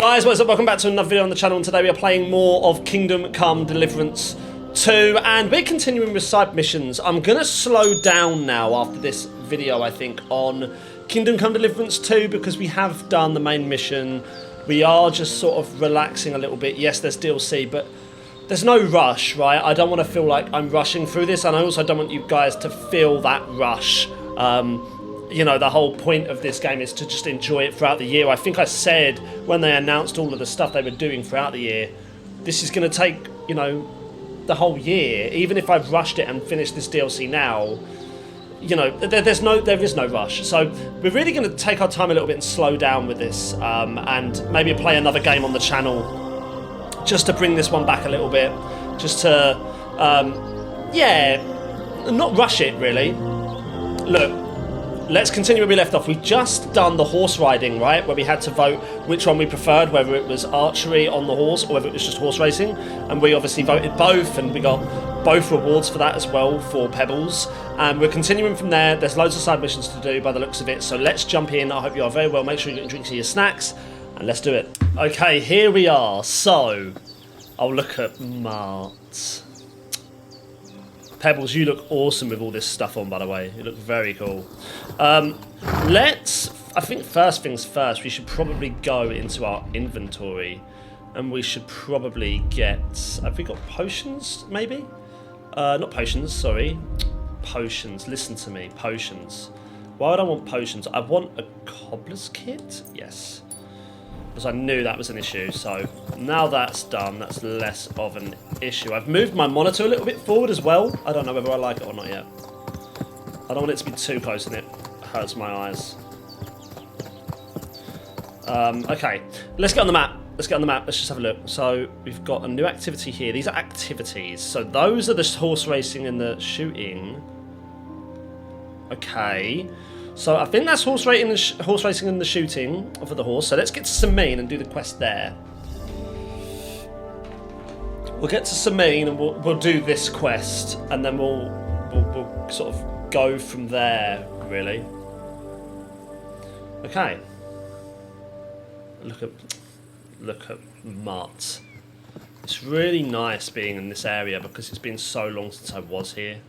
guys, what's up? Welcome back to another video on the channel, and today we are playing more of Kingdom Come Deliverance 2, and we're continuing with side missions. I'm going to slow down now after this video, I think, on Kingdom Come Deliverance 2, because we have done the main mission. We are just sort of relaxing a little bit. Yes, there's DLC, but there's no rush, right? I don't want to feel like I'm rushing through this, and I also don't want you guys to feel that rush. You know, the whole point of this game is to just enjoy it throughout the year. I think I said when they announced all of the stuff they were doing throughout the year, this is going to take, you know, the whole year. Even if I've rushed it and finished this DLC now, you know, there is no rush. So we're really going to take our time a little bit and slow down with this, and maybe play another game on the channel just to bring this one back a little bit, just to, yeah, not rush it really. Look. Let's continue where we left off. We've just done the horse riding, right? Where we had to vote which one we preferred, whether it was archery on the horse or whether it was just horse racing. And we obviously voted both, and we got both rewards for that as well, for Pebbles. And we're continuing from there. There's loads of side missions to do by the looks of it. So let's jump in. I hope you are very well. Make sure you're getting drinks and your snacks. And let's do it. Okay, here we are. So, I'll look at Mart. Pebbles, you look awesome with all this stuff on, by the way. You look very cool. I think first things first, we should probably go into our inventory. And we should probably get... Have we got potions, maybe? Not potions, sorry. Potions. Listen to me. Potions. Why would I want potions? I want a cobbler's kit? Yes. Because I knew that was an issue, so now that's done, that's less of an issue. I've moved my monitor a little bit forward as well. I don't know whether I like it or not yet. I don't want it to be too close and it hurts my eyes. Okay, let's get on the map. Let's get on the map, let's just have a look. So we've got a new activity here. These are activities. So those are the horse racing and the shooting. Okay. So I think that's horse racing and the shooting for the horse. So let's get to Samine and do the quest there. We'll get to Samine and we'll do this quest, and then we'll sort of go from there, really. Okay. Look at Mart. It's really nice being in this area because it's been so long since I was here.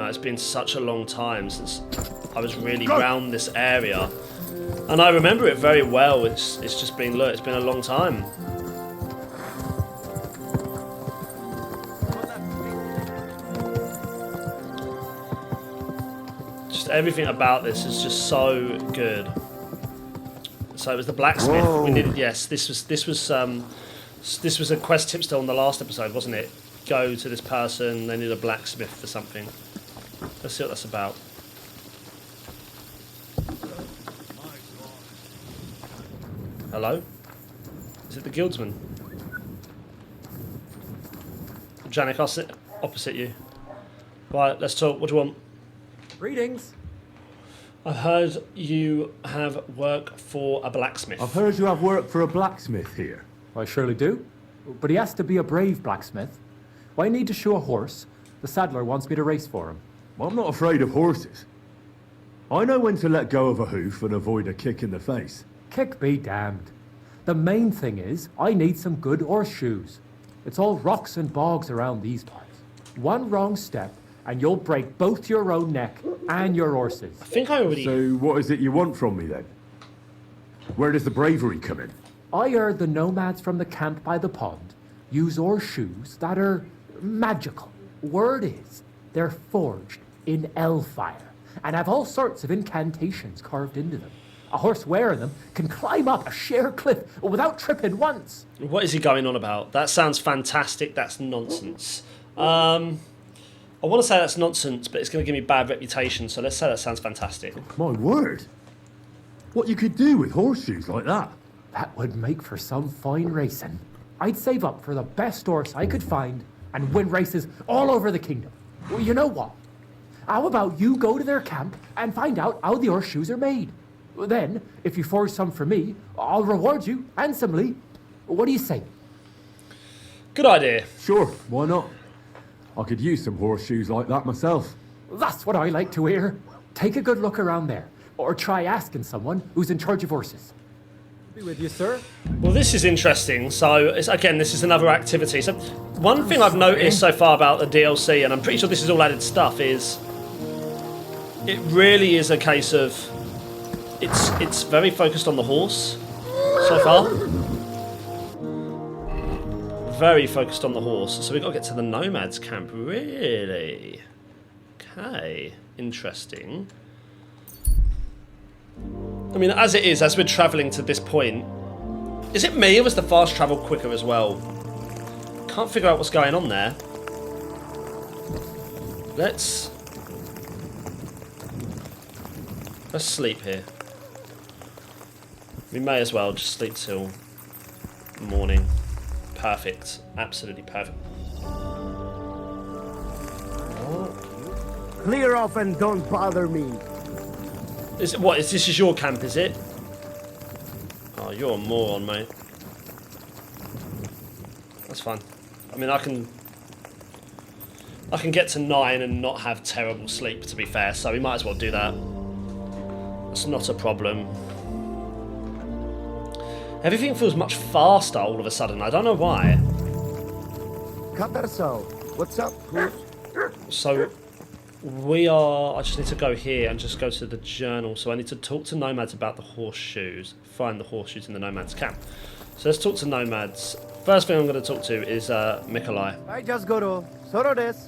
It's been such a long time since I was really round this area, and I remember it very well. It's just been, look, it's been a long time. Just everything about this is just so good. So it was the blacksmith. Whoa. We needed, yes, this was a quest tip still on the last episode, wasn't it? Go to this person, they need a blacksmith for something. Let's see what that's about. Hello? Is it the guildsman? Janik, I'll sit opposite you. Right, let's talk. What do you want? Greetings. I've heard you have work for a blacksmith. I've heard you have work for a blacksmith here. I surely do. But he has to be a brave blacksmith. Why need to shoe a horse? The saddler wants me to race for him. Well, I'm not afraid of horses. I know when to let go of a hoof and avoid a kick in the face. Kick be damned. The main thing is, I need some good horseshoes. It's all rocks and bogs around these parts. One wrong step, and you'll break both your own neck and your horse's. I think I already... So what is it you want from me then? Where does the bravery come in? I heard the nomads from the camp by the pond use horseshoes that are magical. Word is, they're forged in hellfire and have all sorts of incantations carved into them. A horse wearing them can climb up a sheer cliff without tripping once. What is he going on about? That sounds fantastic. That's nonsense. I want to say that's nonsense, but it's going to give me bad reputation, so let's say that sounds fantastic. My word. What you could do with horseshoes like that? That would make for some fine racing. I'd save up for the best horse I could find and win races all over the kingdom. Well, you know what? How about you go to their camp and find out how the horseshoes are made? Then, if you forge some for me, I'll reward you handsomely. What do you say? Good idea. Sure, why not? I could use some horseshoes like that myself. That's what I like to hear. Take a good look around there. Or try asking someone who's in charge of horses. Be with you, sir. Well, this is interesting. So, again, this is another activity. So, one thing I've noticed so far about the DLC, and I'm pretty sure this is all added stuff, is it really is a case of it's very focused on the horse so far. Very focused on the horse. So we've got to get to the nomads camp. Really? Okay. Interesting. I mean, as it is, as we're travelling to this point, is it me or was the fast travel quicker as well? Can't figure out what's going on there. Let's sleep here. We may as well just sleep till morning. Perfect. Absolutely perfect. Clear off and don't bother me. Is this is your camp, is it? Oh, you're a moron, mate. That's fine. I mean, I can get to 9 and not have terrible sleep, to be fair, so we might as well do that. That's not a problem. Everything feels much faster all of a sudden. I don't know why. Katarso, what's up, Pooch? So, we are... I just need to go here and just go to the journal. So I need to talk to nomads about the horseshoes. Find the horseshoes in the nomads camp. So let's talk to nomads. First thing I'm going to talk to is Mikolai. I just go to Sorodes.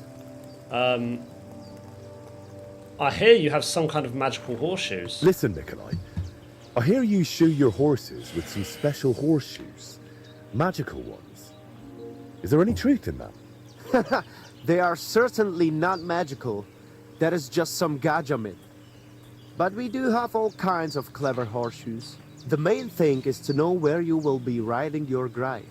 I hear you have some kind of magical horseshoes. Listen, Nikolai. I hear you shoe your horses with some special horseshoes. Magical ones. Is there any truth in that? They are certainly not magical. That is just some gaja myth. But we do have all kinds of clever horseshoes. The main thing is to know where you will be riding your grey.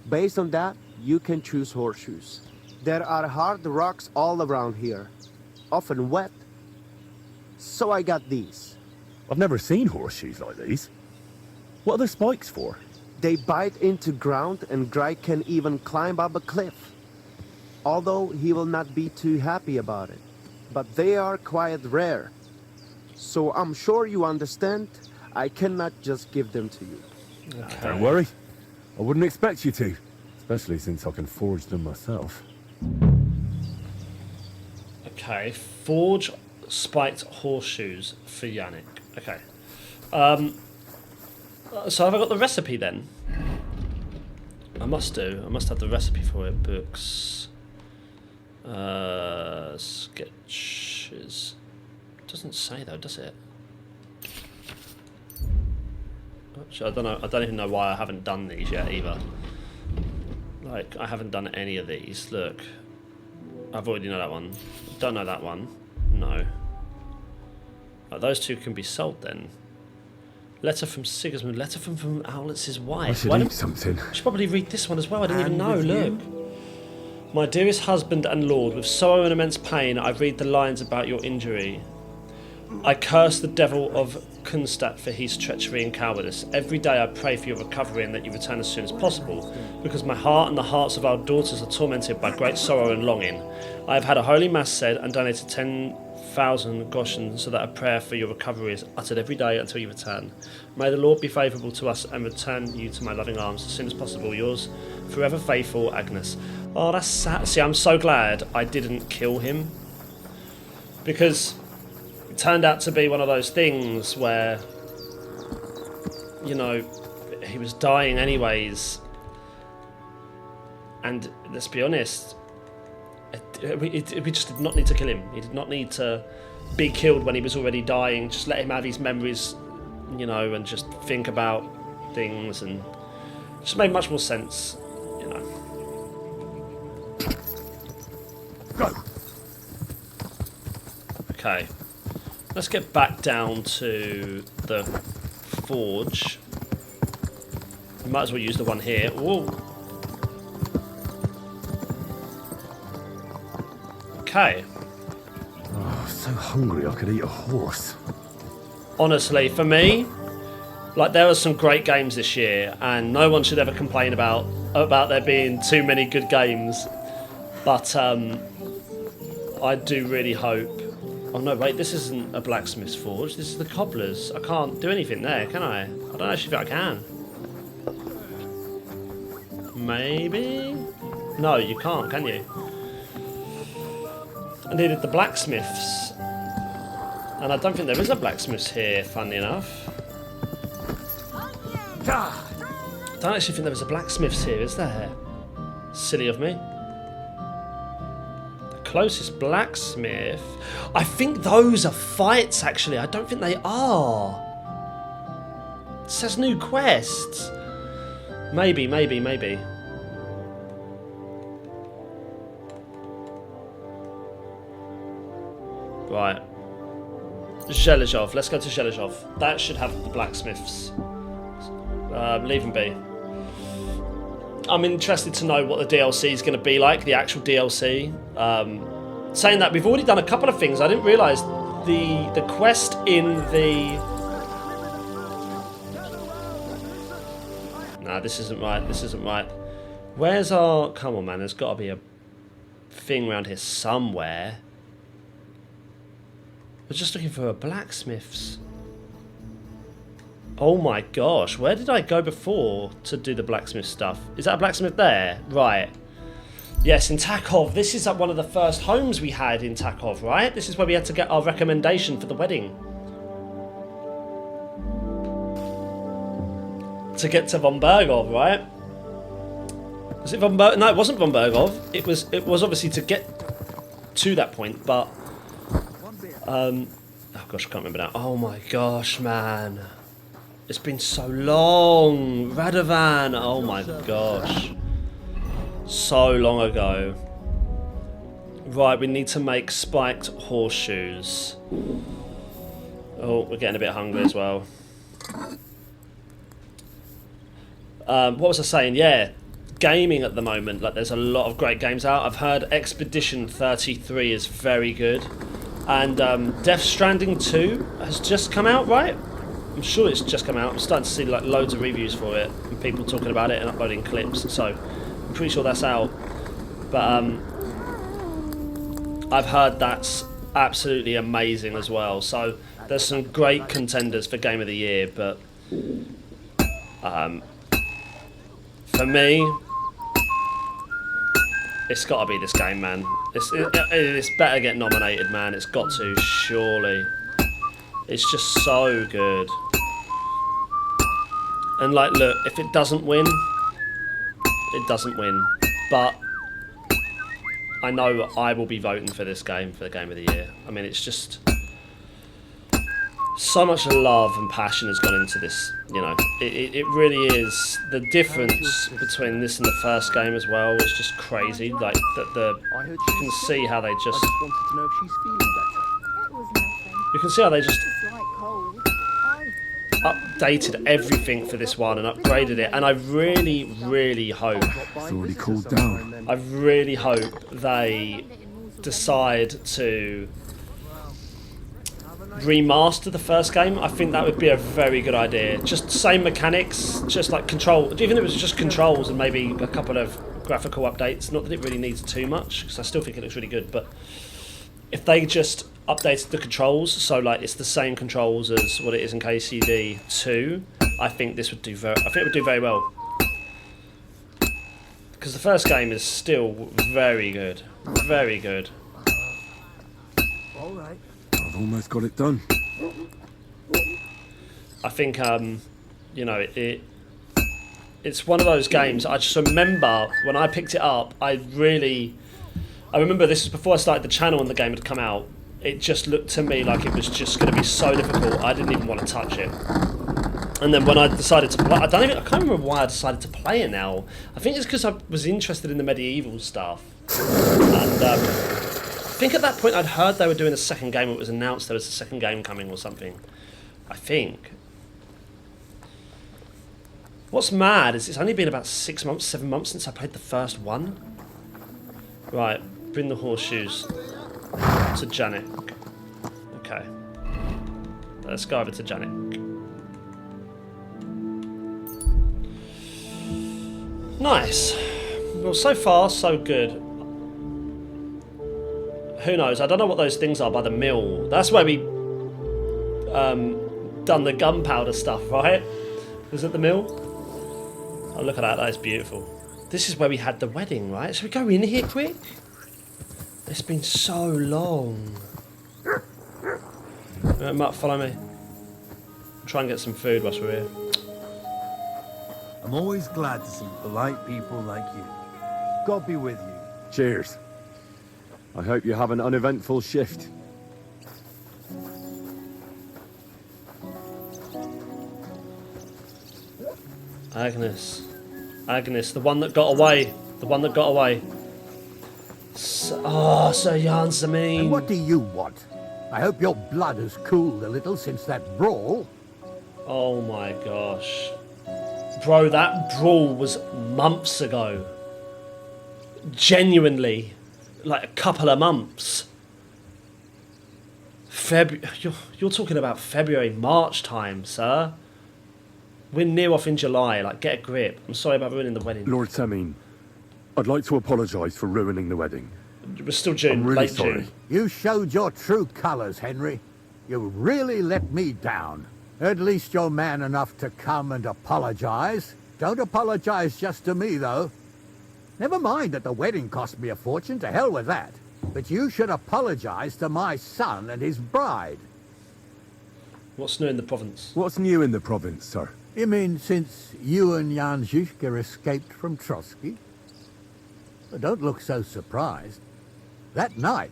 Based on that, you can choose horseshoes. There are hard rocks all around here, often wet. So I got these. I've never seen horseshoes like these. What are the spikes for? They bite into ground and Grey can even climb up a cliff. Although he will not be too happy about it. But they are quite rare. So I'm sure you understand, I cannot just give them to you. Okay. Don't worry. I wouldn't expect you to. Especially since I can forge them myself. Okay, forge spiked horseshoes for Yannick. Okay. So have I got the recipe then? I must do. I must have the recipe for it. Books. Sketches. Doesn't say though, does it? Actually, I don't know. I don't even know why I haven't done these yet either. Like, I haven't done any of these. Look. I've already know that one. Don't know that one. No. Those two can be sold then. Letter from Sigismund. Letter from Owlett's wife. I should eat something. I should probably read this one as well. I didn't even know. Look. My dearest husband and lord, with sorrow and immense pain, I read the lines about your injury. I curse the devil of Kunstadt for his treachery and cowardice. Every day I pray for your recovery and that you return as soon as possible, because my heart and the hearts of our daughters are tormented by great sorrow and longing. I have had a holy mass said and donated 10,000 groschen so that a prayer for your recovery is uttered every day until you return. May the Lord be favourable to us and return you to my loving arms as soon as possible. Yours, forever faithful, Agnes. Oh, that's sad. See, I'm so glad I didn't kill him, because it turned out to be one of those things where, you know, he was dying anyways. And let's be honest, we just did not need to kill him. He did not need to be killed when he was already dying. Just let him have his memories, you know, and just think about things, and it just made much more sense, you know. Go. Okay. Let's get back down to the forge. We might as well use the one here. Whoa. Okay. Oh, so hungry I could eat a horse. Honestly, for me, like, there were some great games this year, and no one should ever complain about there being too many good games. But I do really hope Oh no, wait, this isn't a blacksmith's forge. This is the cobbler's. I can't do anything there, can I? I don't actually think I can. Maybe? No, you can't, can you? I needed the blacksmiths. And I don't think there is a blacksmith's here, funnily enough. I don't actually think there is a blacksmith's here, is there? Silly of me. The closest blacksmith... I think those are fights, actually. I don't think they are. It says new quests. Maybe. Right. Zhelezhov. Let's go to Zhelezhov. That should have the blacksmiths. Leave them be. I'm interested to know what the DLC is going to be like, the actual DLC. Saying that, we've already done a couple of things. I didn't realise the quest in the... Nah, this isn't right. This isn't right. Where's our... Come on, man. There's got to be a thing around here somewhere. We're just looking for a blacksmith's. Oh my gosh, where did I go before to do the blacksmith stuff? Is that a blacksmith there? Right. Yes, in Takov. This is one of the first homes we had in Takov, right? This is where we had to get our recommendation for the wedding. To get to Von Bergov, right? Was it Von Bergov? No, it wasn't Von Bergov. It was obviously to get to that point, but... oh gosh, I can't remember now. Oh my gosh, man. It's been so long. Radovan. Oh my gosh. So long ago. Right, we need to make spiked horseshoes. Oh, we're getting a bit hungry as well. What was I saying? Yeah, gaming at the moment. Like, there's a lot of great games out. I've heard Expedition 33 is very good. And Death Stranding 2 has just come out, right? I'm sure it's just come out. I'm starting to see like loads of reviews for it and people talking about it and uploading clips. So I'm pretty sure that's out. But I've heard that's absolutely amazing as well. So there's some great contenders for Game of the Year. But for me, it's got to be this game, man. It's better get nominated, man. It's got to, surely. It's just so good. And like, look, if it doesn't win, it doesn't win. But I know I will be voting for this game for the Game of the Year. I mean, it's just... So much love and passion has gone into this, you know. It really is. The difference between this and the first game as well is just crazy. Like, you can see how they just... You can see how they just updated everything for this one and upgraded it. And I really, really hope... It's already cooled down. I really hope they decide to remaster the first game. I think that would be a very good idea. Just same mechanics, just like control. Even if it was just controls and maybe a couple of graphical updates. Not that it really needs too much, because I still think it looks really good. But if they just updated the controls, so like it's the same controls as what it is in KCD 2, I think this would do very. I think it would do very well. Because the first game is still very good, very good. All right. I've almost got it done. I think, you know, it's one of those games. I just remember when I picked it up, I remember this was before I started the channel and the game had come out. It just looked to me like it was just going to be so difficult. I didn't even want to touch it. And then when I decided to play, I can't remember why I decided to play it now. I think it's because I was interested in the medieval stuff. And I think at that point I'd heard they were doing a second game. It was announced there was a second game coming or something. I think. What's mad is it's only been about 6 months, 7 months since I played the first one. Right, bring the horseshoes to Janik. Okay. Let's go over to Janik. Nice. Well, so far, so good. Who knows? I don't know what those things are by the mill. That's where we done the gunpowder stuff, right? Was it the mill? Oh, look at that. That is beautiful. This is where we had the wedding, right? Should we go in here quick? It's been so long. Mutt, follow me. Try and get some food whilst we're here. I'm always glad to see polite people like you. God be with you. Cheers. I hope you have an uneventful shift. Agnes. Agnes, the one that got away. The one that got away. Oh, Sir Jan Zemin. And what do you want? I hope your blood has cooled a little since that brawl. Oh my gosh. Bro, that brawl was months ago. Genuinely. Like a couple of months. You're talking about February, March time, sir. We're near off in July. Like, get a grip. I'm sorry about ruining the wedding. Lord Semin, I'd like to apologise for ruining the wedding. It was still June, I'm really late sorry. June. You showed your true colors, Henry. You really let me down. At least you're man enough to come and apologize. Don't apologize just to me, though. Never mind that the wedding cost me a fortune, to hell with that. But you should apologize to my son and his bride. What's new in the province? What's new in the province, sir? You mean since you and Jan Žižka escaped from Trotsky? Well, don't look so surprised. That night,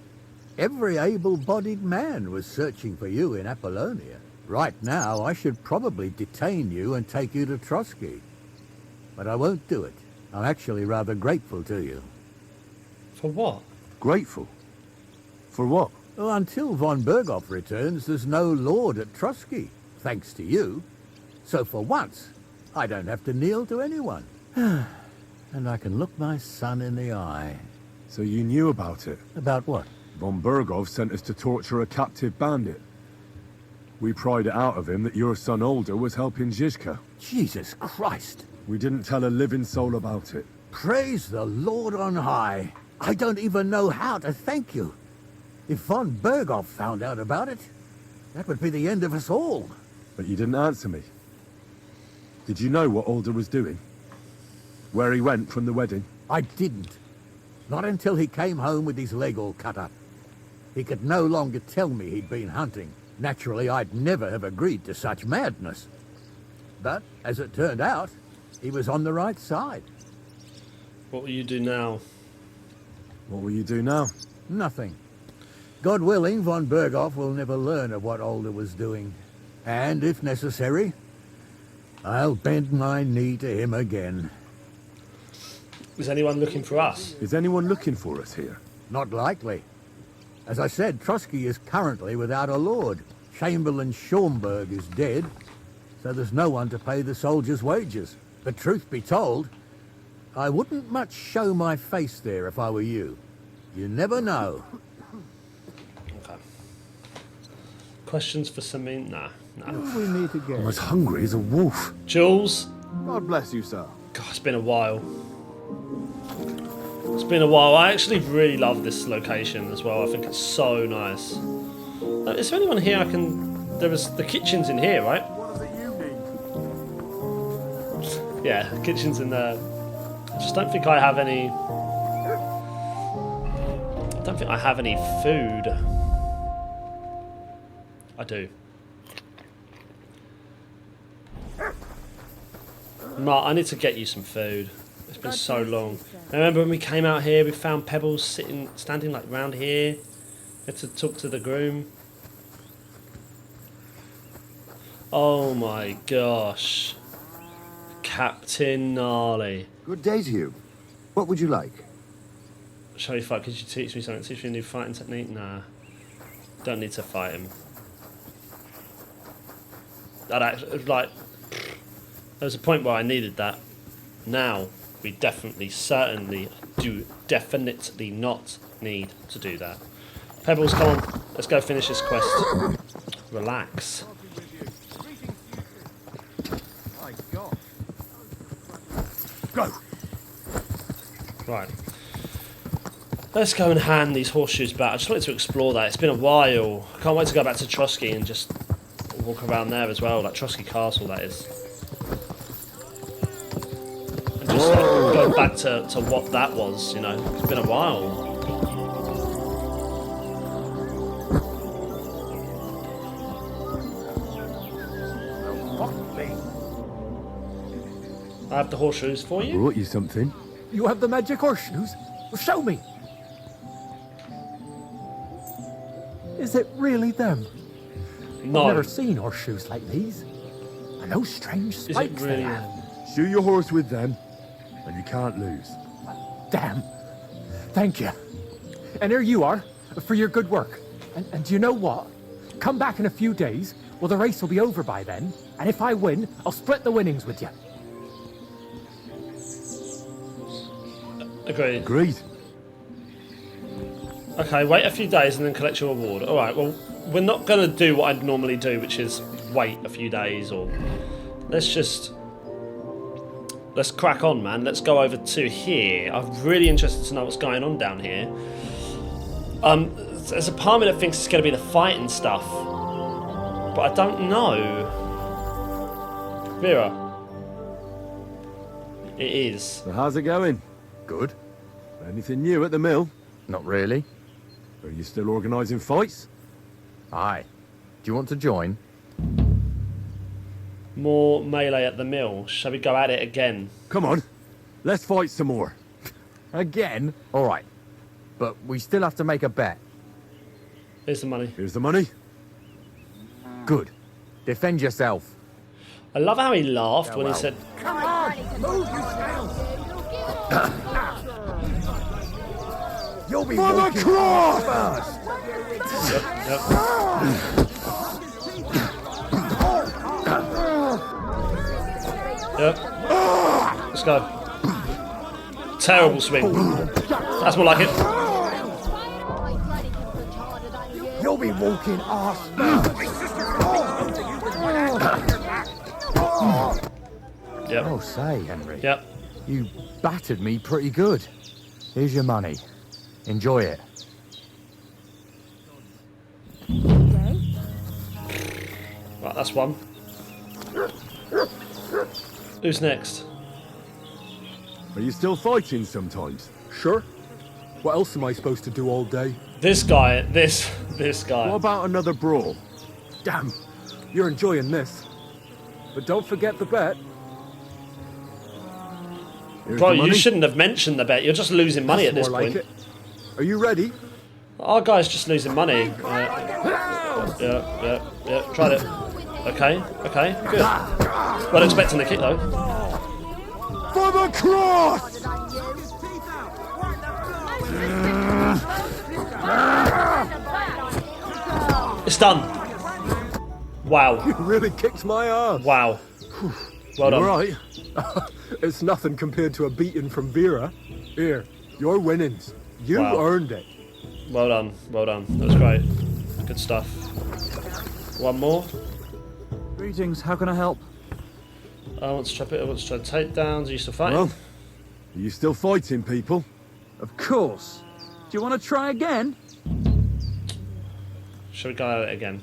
every able-bodied man was searching for you in Apollonia. Right now, I should probably detain you and take you to Trotsky. But I won't do it. I'm actually rather grateful to you. For what? Grateful? For what? Well, until von Berghoff returns, there's no lord at Trotsky, thanks to you. So for once, I don't have to kneel to anyone. And I can look my son in the eye. So you knew about it? About what? Von Berghoff sent us to torture a captive bandit. We pried it out of him that your son Older was helping Žižka. Jesus Christ! We didn't tell a living soul about it. Praise the Lord on high. I don't even know how to thank you. If von Berghoff found out about it, that would be the end of us all. But you didn't answer me. Did you know what Older was doing? Where he went from the wedding? I didn't. Not until he came home with his leg all cut up. He could no longer tell me he'd been hunting. Naturally, I'd never have agreed to such madness. But, as it turned out, he was on the right side. What will you do now? What will you do now? Nothing. God willing, von Berghoff will never learn of what Older was doing. And, if necessary, I'll bend my knee to him again. Is anyone looking for us? Is anyone looking for us here? Not likely. As I said, Trotsky is currently without a lord. Chamberlain Schaumburg is dead, so there's no one to pay the soldiers' wages. But truth be told, I wouldn't much show my face there if I were you. You never know. Okay. Questions for Samin? Nah. We meet I'm again. as hungry as a wolf. Jules? God bless you, sir. God, it's been a while. It's been a while. I actually really love this location as well. I think it's so nice. Is there anyone here I can... There was... The kitchen's in here, right? Yeah, the kitchen's in there. I just don't think I have any... I don't think I have any food. I do. Mark, I need to get you some food. It's been so long. I remember when we came out here, we found Pebbles standing like round here. We had to talk to the groom. Oh my gosh. Captain Gnarly. Good day to you. What would you like? Shall we fight? Could you teach me something? Teach me a new fighting technique? Nah. Don't need to fight him. That actually, like, there was a point where I needed that. Now, we definitely not need to do that. Pebbles, come on. Let's go finish this quest. Relax. Go! Right. Let's go and hand these horseshoes back. I just wanted to explore that. It's been a while. I can't wait to go back to Trotsky and just walk around there as well, like Trotsky Castle, that is. And just like, go back to what that was, you know. It's been a while. I have the horseshoes for you. Brought you something. You have the magic horseshoes? Well, show me. Is it really them? No. I've never seen horseshoes like these. And those strange Is it spikes they really? have. Shoe your horse with them, and you can't lose. Damn. Thank you. And here you are, for your good work. And do you know what? Come back in a few days. Well, the race will be over by then. And if I win, I'll split the winnings with you. Agreed. Agreed. Okay, wait a few days and then collect your reward. Alright, well, we're not going to do what I'd normally do, which is wait a few days, or... Let's crack on, man. Let's go over to here. I'm really interested to know what's going on down here. There's a part of me that thinks it's going to be the fighting stuff. But I don't know. Vera. It is. So how's it going? Good. Anything new at the mill? Not really. Are you still organising fights? Aye. Do you want to join? More melee at the mill. Shall we go at it again? Come on, let's fight some more. Again? All right. But we still have to make a bet. Here's the money. Here's the money. Good. Defend yourself. I love how he laughed when he said... Come on! Move yourself! You'll be For the walking cross! first! Yep. Yep. Let's go. Terrible swing. That's more like it. You'll be walking arse first! Yep. Oh, say, Henry. Yep. You battered me pretty good. Here's your money. Enjoy it. Right, that's one. Who's next? Are you still fighting sometimes? Sure. What else am I supposed to do all day? This guy. This guy. What about another brawl? Damn. You're enjoying this. But don't forget the bet. Here's Bro, the money. you shouldn't have mentioned the bet. You're just losing money at That's this more point. like it. Are you ready? Our guy's just losing money. Yeah. Tried it. Okay, good. Well, expecting the kick though. For the cross! It's done. Wow. You really kicked my ass. Wow. Well done. All right. It's nothing compared to a beating from Vera. Here, your winnings. You Wow. earned it. Well done. That was great. Good stuff. One more. Greetings, how can I help? I want to try takedowns. Are you still fighting? Well, are you still fighting, people? Of course. Do you want to try again? Shall we go at it again?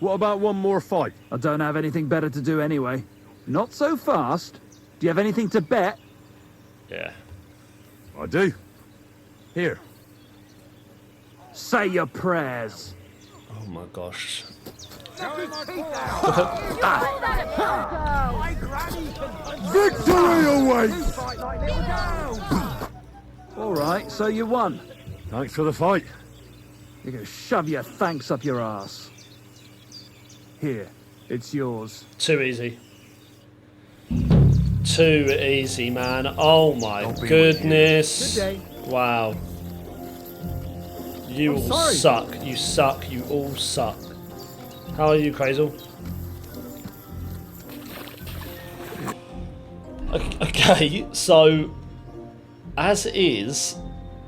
What about one more fight? I don't have anything better to do anyway. Not so fast. Do you have anything to bet? Yeah. I do. Here. Say your prayers. Oh my gosh. Victory awaits! All right, so you won. Thanks for the fight. You're going to shove your thanks up your ass. Here, it's yours. Too easy. Too easy, man. Oh my goodness. Good day. Wow. You all sorry. suck. You suck. You all suck. How are you, Crazel? Okay, so as is,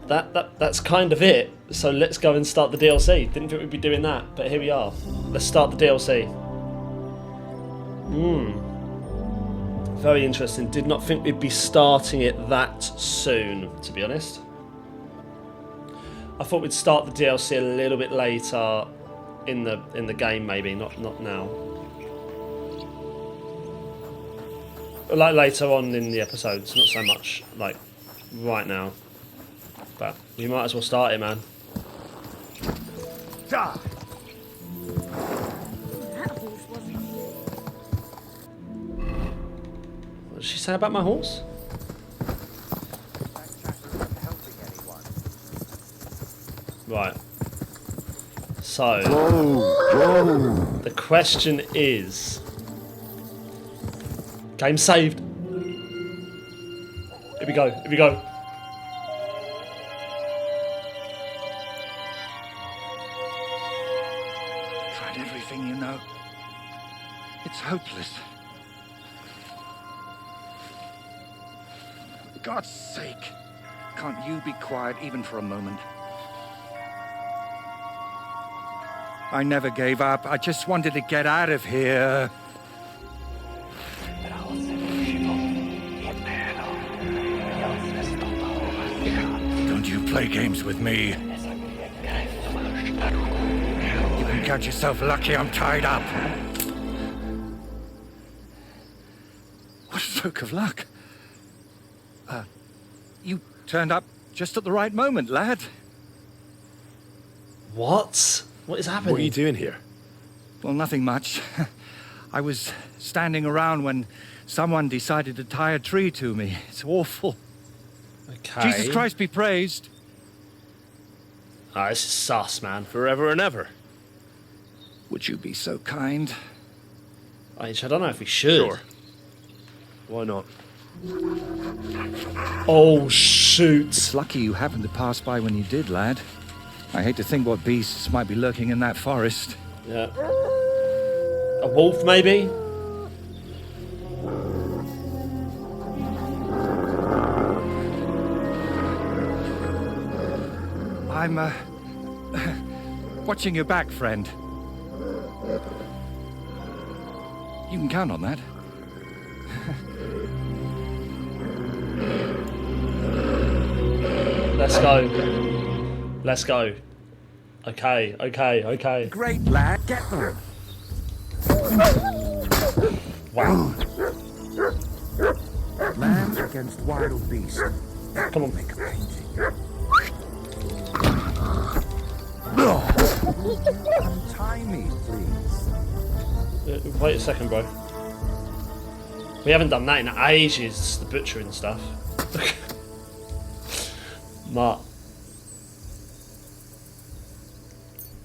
that's kind of it. So let's go and start the DLC. Didn't think we'd be doing that, but here we are. Let's start the DLC. Very interesting. Did not think we'd be starting it that soon, to be honest. I thought we'd start the DLC a little bit later in the game, maybe not now. Like later on in the episodes, not so much like right now. But we might as well start it, man. Die! What did she say about my horse? Right. So, the question is... Game saved. Here we go, here we go. Tried everything, you know. It's hopeless. For God's sake, can't you be quiet even for a moment? I never gave up. I just wanted to get out of here. Don't you play games with me. You can count yourself lucky I'm tied up. What a stroke of luck. You turned up just at the right moment, lad. What? What is happening? What are you doing here? Well, nothing much. I was standing around when someone decided to tie a tree to me. It's awful. Okay. Jesus Christ be praised. Ah, this is sus, man. Forever and ever. Would you be so kind? I don't know if we should. Sure. Why not? Oh, shoot. It's lucky you happened to pass by when you did, lad. I hate to think what beasts might be lurking in that forest. Yeah. A wolf, maybe? I'm, watching your back, friend. You can count on that. Let's go. Let's go. Okay, okay, okay. Great lad, get them. Wow. Man against wild beast. Come on. Make a painting. Untie me, please. Wait a second, bro. We haven't done that in ages, the butchering stuff. Mark.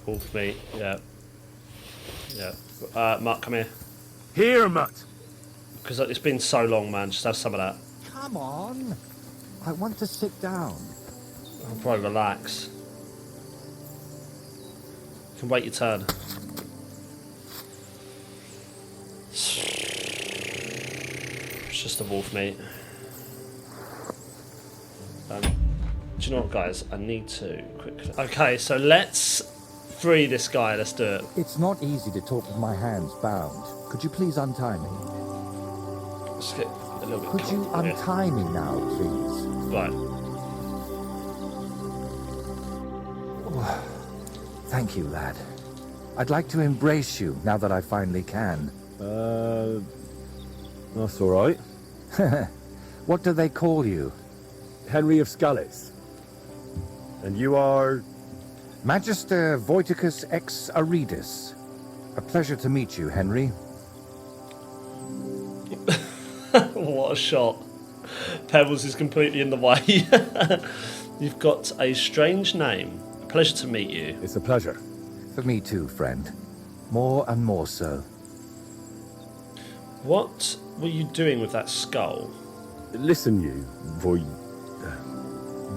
Wolf meat, yeah. Yeah. Mark, come here. Here, Mutt. Because it's been so long, man. Just have some of that. Come on. I want to sit down. I'll probably relax. You can wait your turn. It's just a wolf meat. Do you know what, guys? I need to quickly... Okay, so let's free this guy. Let's do it. It's not easy to talk with my hands bound. Could you please untie me? Let's get a little bit Could you comfortable here. untie me now, please? Right. Thank you, lad. I'd like to embrace you now that I finally can. That's all right. What do they call you? Henry of Scales. And you are... Magister Voiticus ex Aridus. A pleasure to meet you, Henry. What a shot. Pebbles is completely in the way. You've got a strange name. A pleasure to meet you. It's a pleasure. For me too, friend. More and more so. What were you doing with that skull? Listen, you,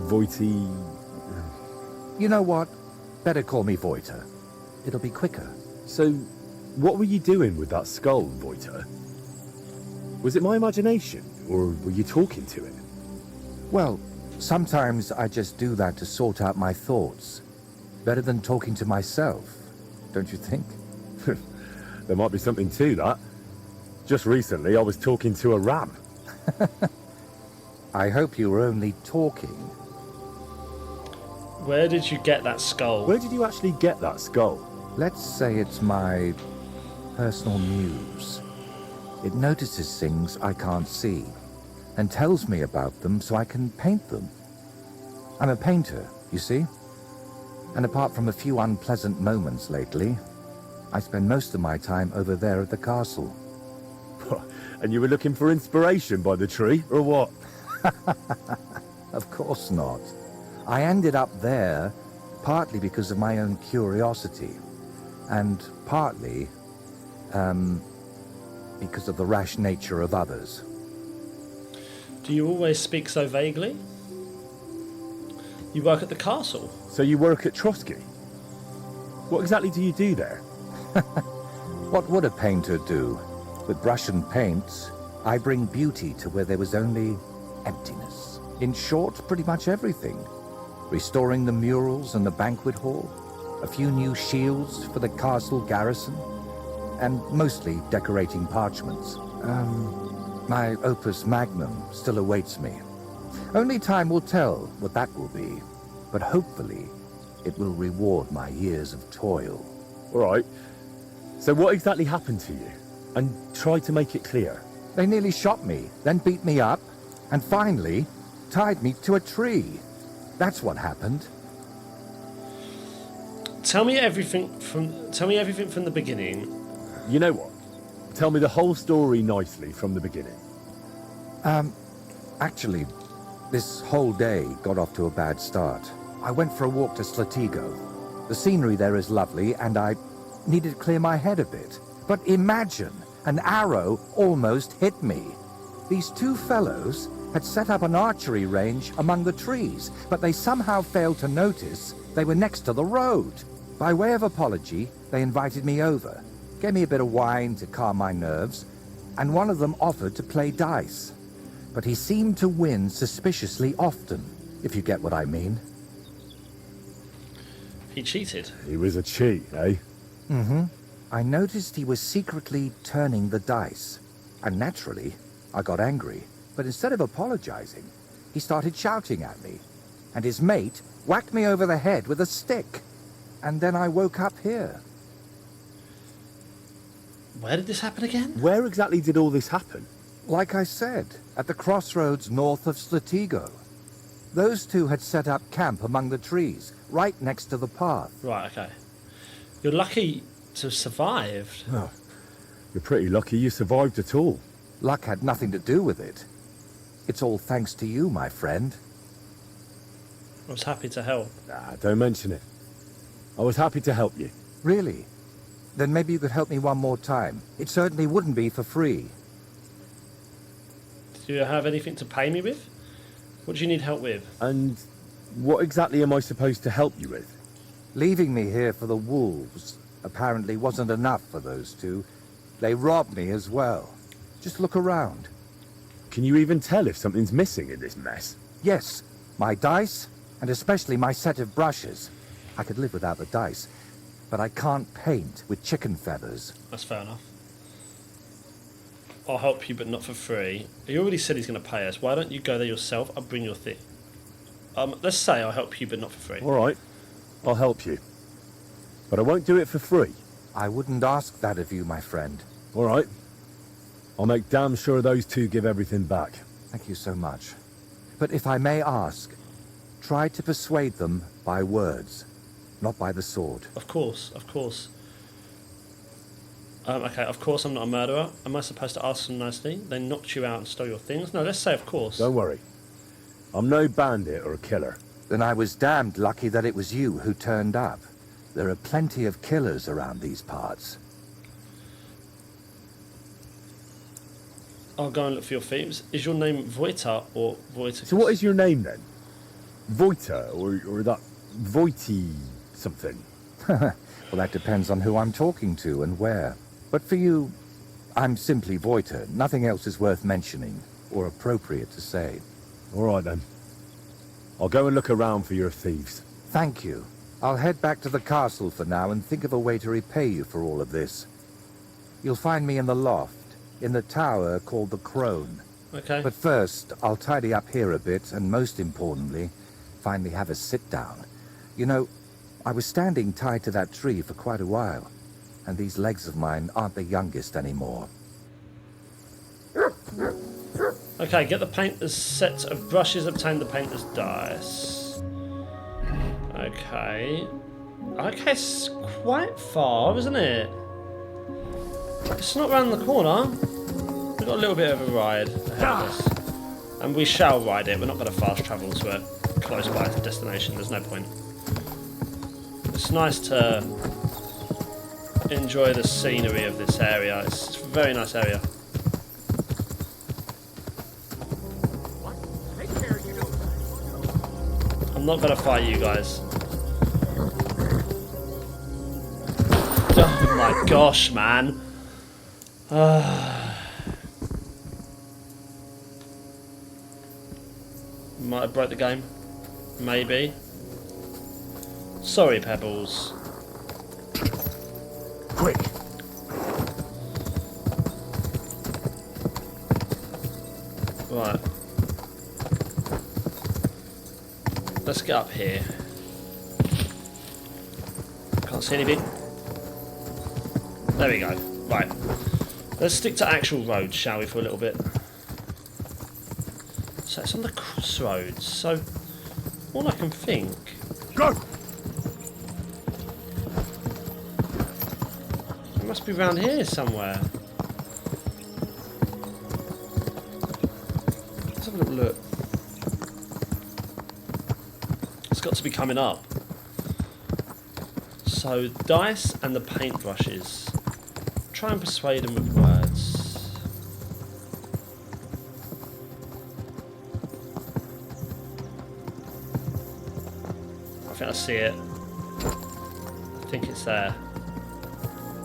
Voity... You know what? Better call me Voiter. It'll be quicker. So, what were you doing with that skull, Voiter? Was it my imagination, or were you talking to it? Well, sometimes I just do that to sort out my thoughts. Better than talking to myself, don't you think? There might be something to that. Just recently, I was talking to a ram. I hope you were only talking. Where did you get that skull? Where did you actually get that skull? Let's say it's my personal muse. It notices things I can't see and tells me about them so I can paint them. I'm a painter, you see? And apart from a few unpleasant moments lately, I spend most of my time over there at the castle. And you were looking for inspiration by the tree, or what? Of course not. I ended up there partly because of my own curiosity, and partly, because of the rash nature of others. Do you always speak so vaguely? You work at the castle. So you work at Trotsky? What exactly do you do there? What would a painter do? With brush and paints, I bring beauty to where there was only emptiness. In short, pretty much everything. Restoring the murals and the banquet hall, a few new shields for the castle garrison, and mostly decorating parchments. My opus magnum still awaits me. Only time will tell what that will be, but hopefully it will reward my years of toil. All right. So what exactly happened to you? And try to make it clear. They nearly shot me, then beat me up, and finally tied me to a tree. That's what happened. Tell me everything from the beginning. You know what? Tell me the whole story nicely from the beginning. Actually, this whole day got off to a bad start. I went for a walk to Slatigo. The scenery there is lovely, and I needed to clear my head a bit. But imagine, an arrow almost hit me. These two fellows had set up an archery range among the trees, but they somehow failed to notice they were next to the road. By way of apology, they invited me over, gave me a bit of wine to calm my nerves, and one of them offered to play dice. But he seemed to win suspiciously often, if you get what I mean. He cheated. He was a cheat, eh? Mm-hmm. I noticed he was secretly turning the dice, and naturally, I got angry. But instead of apologizing, he started shouting at me, and his mate whacked me over the head with a stick. And then I woke up here. Where did this happen again? Where exactly did all this happen? Like I said, at the crossroads north of Slatigo. Those two had set up camp among the trees, right next to the path. Right, okay. You're lucky to have survived. Oh, you're pretty lucky you survived at all. Luck had nothing to do with it. It's all thanks to you, my friend. I was happy to help. Nah, don't mention it. I was happy to help you. Really? Then maybe you could help me one more time. It certainly wouldn't be for free. Do you have anything to pay me with? What do you need help with? And what exactly am I supposed to help you with? Leaving me here for the wolves apparently wasn't enough for those two. They robbed me as well. Just look around. Can you even tell if something's missing in this mess? Yes, my dice, and especially my set of brushes. I could live without the dice, but I can't paint with chicken feathers. That's fair enough. I'll help you, but not for free. He already said he's going to pay us. Why don't you go there yourself? I'll bring your thing. Let's say I'll help you, but not for free. All right, I'll help you. But I won't do it for free. I wouldn't ask that of you, my friend. All right. I'll make damn sure those two give everything back. Thank you so much. But if I may ask, try to persuade them by words, not by the sword. Of course, of course. Okay, of course I'm not a murderer. Am I supposed to ask them nicely? They knocked you out and stole your things? No, let's say of course. Don't worry. I'm no bandit or a killer. Then I was damned lucky that it was you who turned up. There are plenty of killers around these parts. I'll go and look for your thieves. Is your name Voita or Voiticus? So what is your name then? Voita or that Voiti something? Well, that depends on who I'm talking to and where. But for you, I'm simply Voita. Nothing else is worth mentioning or appropriate to say. All right then. I'll go and look around for your thieves. Thank you. I'll head back to the castle for now and think of a way to repay you for all of this. You'll find me in the loft, in the tower called the Crone. Okay. But first, I'll tidy up here a bit and most importantly, finally have a sit down. You know, I was standing tied to that tree for quite a while, and these legs of mine aren't the youngest anymore. Okay, get the painter's set of brushes, obtain the painter's dice. Okay. Okay, it's quite far, isn't it? It's not round the corner. We've got a little bit of a ride ahead of us. And we shall ride it. We're not going to fast travel to a close by destination. There's no point. It's nice to enjoy the scenery of this area. It's a very nice area. I'm not going to fight you guys. Oh my gosh, man. Might have broke the game. Maybe. Sorry, Pebbles. Quick! Right. Let's get up here. Can't see anything. There we go. Right. Let's stick to actual roads, shall we, for a little bit. So it's on the crossroads, so all I can think... Go! It must be around here somewhere. Let's have a little look. It's got to be coming up. So, dice and the paintbrushes. Try and persuade them with words. I think I see it. I think it's there.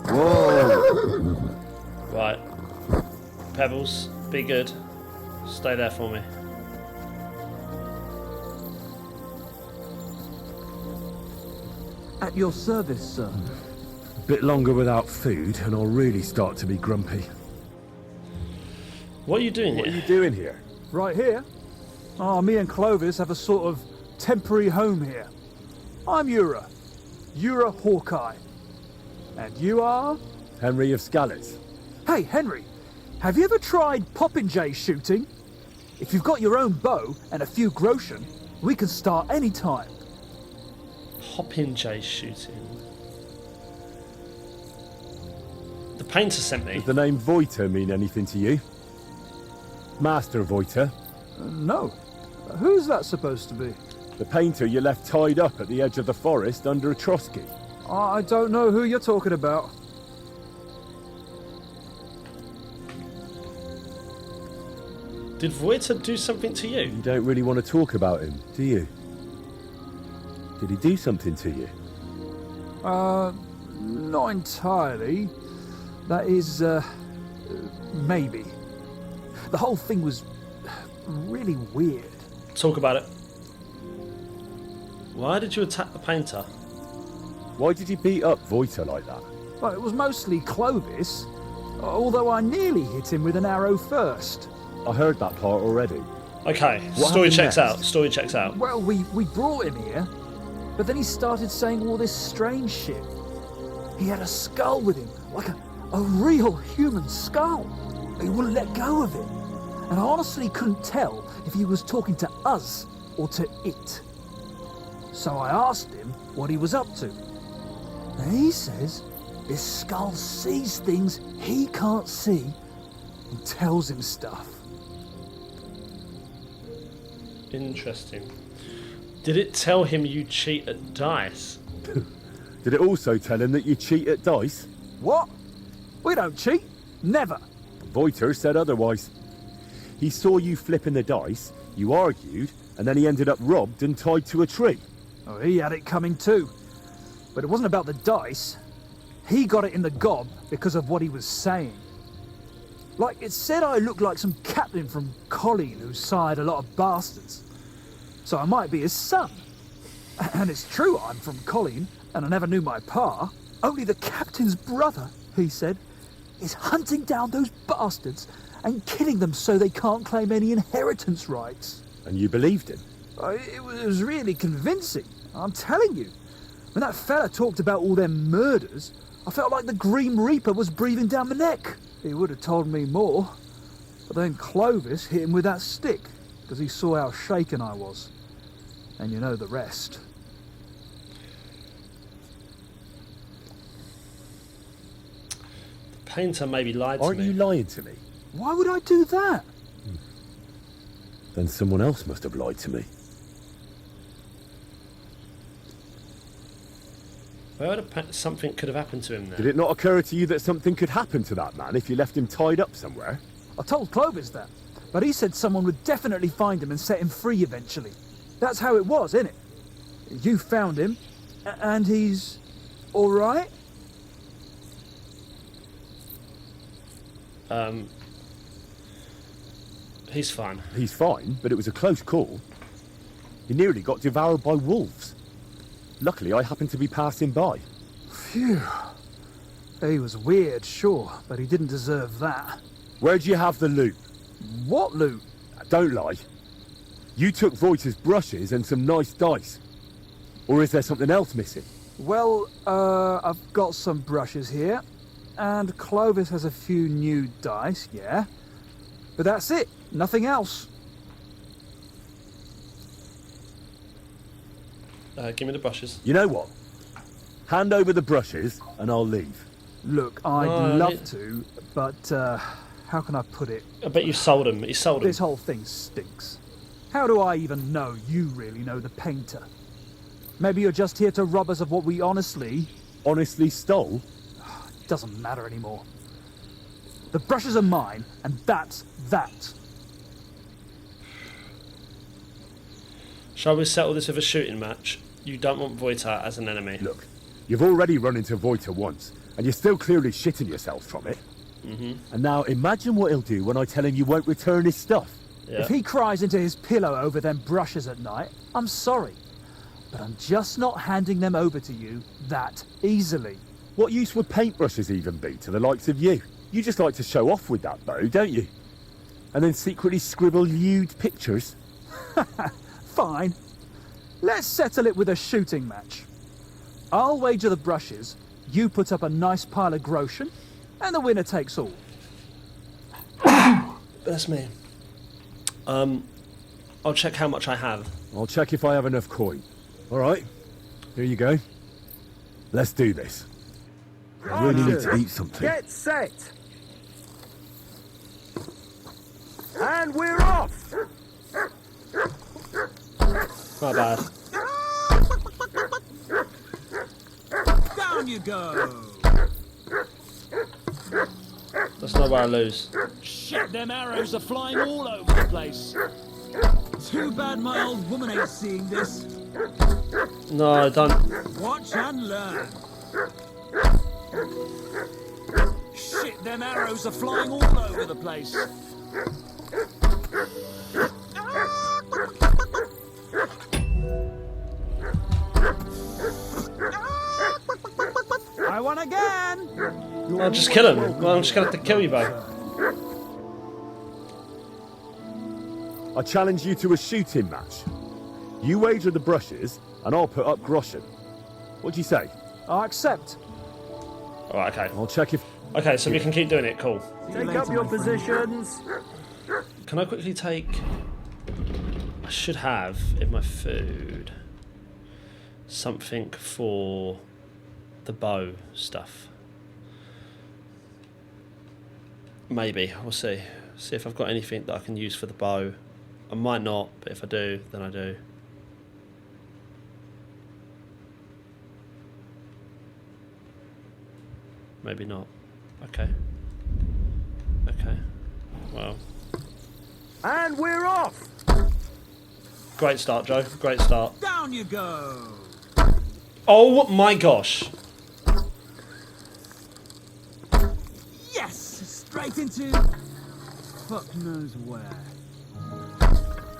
Whoa! Right. Pebbles, be good. Stay there for me. At your service, sir. Bit longer without food, and I'll really start to be grumpy. What are you doing What are here? you doing here? Right here? Oh, me and Clovis have a sort of temporary home here. I'm Ura Hawkeye. And you are? Henry of Scallis. Hey, Henry, have you ever tried popinjay shooting? If you've got your own bow and a few groschen, we can start any time. Popinjay shooting. The painter sent me. Does the name Voiter mean anything to you? Master Voiter? No. Who's that supposed to be? The painter you left tied up at the edge of the forest under a Trotsky. I don't know who you're talking about. Did Voiter do something to you? You don't really want to talk about him, do you? Did he do something to you? Not entirely. That is, maybe. The whole thing was really weird. Talk about it. Why did you attack the painter? Why did you beat up Voiter like that? Well, it was mostly Clovis, although I nearly hit him with an arrow first. I heard that part already. Okay, What story happened checks next? out. Story checks out. Well, we brought him here, but then he started saying all this strange shit. He had a skull with him, like a real human skull. He wouldn't let go of it. And I honestly couldn't tell if he was talking to us or to it. So I asked him what he was up to. And he says this skull sees things he can't see and tells him stuff. Interesting. Did it tell him you cheat at dice? Did it also tell him that you cheat at dice? What? We don't cheat. Never. Voiter said otherwise. He saw you flipping the dice, you argued, and then he ended up robbed and tied to a tree. Oh, he had it coming too. But it wasn't about the dice. He got it in the gob because of what he was saying. Like, it said I looked like some captain from Colleen who sired a lot of bastards. So I might be his son. And it's true I'm from Colleen, and I never knew my pa. Only the captain's brother, he said, is hunting down those bastards and killing them so they can't claim any inheritance rights. And you believed him? It was really convincing, I'm telling you, when that fella talked about all them murders, I felt like the Grim Reaper was breathing down my neck. He would have told me more. But then Clovis hit him with that stick, because he saw how shaken I was. And you know the rest. The painter maybe lied to me. Aren't you lying to me? Why would I do that? Then someone else must have lied to me. Where would something could have happened to him there? Did it not occur to you that something could happen to that man if you left him tied up somewhere? I told Clovis that, but he said someone would definitely find him and set him free eventually. That's how it was, innit? You found him, and he's all right? He's fine. He's fine, but it was a close call. He nearly got devoured by wolves. Luckily, I happened to be passing by. Phew. He was weird, sure, but he didn't deserve that. Where'd you have the loot? What loot? Don't lie. You took Voighter's brushes and some nice dice. Or is there something else missing? Well, I've got some brushes here, and Clovis has a few new dice, yeah. But that's it, nothing else. Give me the brushes. You know what? Hand over the brushes and I'll leave. Look, I'd love to, but how can I put it? I bet you sold him. You sold him. This whole thing stinks. How do I even know you really know the painter? Maybe you're just here to rob us of what we honestly stole? Doesn't matter anymore. The brushes are mine, and that's that. Shall we settle this with a shooting match? You don't want Voiter as an enemy. Look, you've already run into Voiter once, and you're still clearly shitting yourself from it. And now imagine what he'll do when I tell him you won't return his stuff. Yeah. If he cries into his pillow over them brushes at night, I'm sorry. But I'm just not handing them over to you that easily. What use would paintbrushes even be to the likes of you? You just like to show off with that bow, don't you? And then secretly scribble lewd pictures? Fine. Let's settle it with a shooting match. I'll wager the brushes, you put up a nice pile of groschen, and the winner takes all. That's me. I'll check how much I have. I'll check if I have enough coin. All right, here you go. Let's do this. I really need to eat something. Get set! And we're off! Not bad. Down you go! That's not where I lose. Shit, them arrows are flying all over the place. Too bad my old woman ain't seeing this. No, I don't. Watch and learn. Shit, them arrows are flying all over the place. I won again! I'll just kill him. Well, I'm just gonna have to kill you both. I challenge you to a shooting match. You wager the brushes, and I'll put up groschen. What do you say? I accept. Alright, okay. I'll check if... Okay, so we can keep doing it. Cool. Take up your positions. Can I quickly take... I should have in my food something for the bow stuff. Maybe. We'll see. See if I've got anything that I can use for the bow. I might not, but if I do, then I do. Maybe not. Okay. Okay. Well. And we're off! Great start, Joe. Great start. Down you go! Oh my gosh. Yes! Straight into... fuck knows where.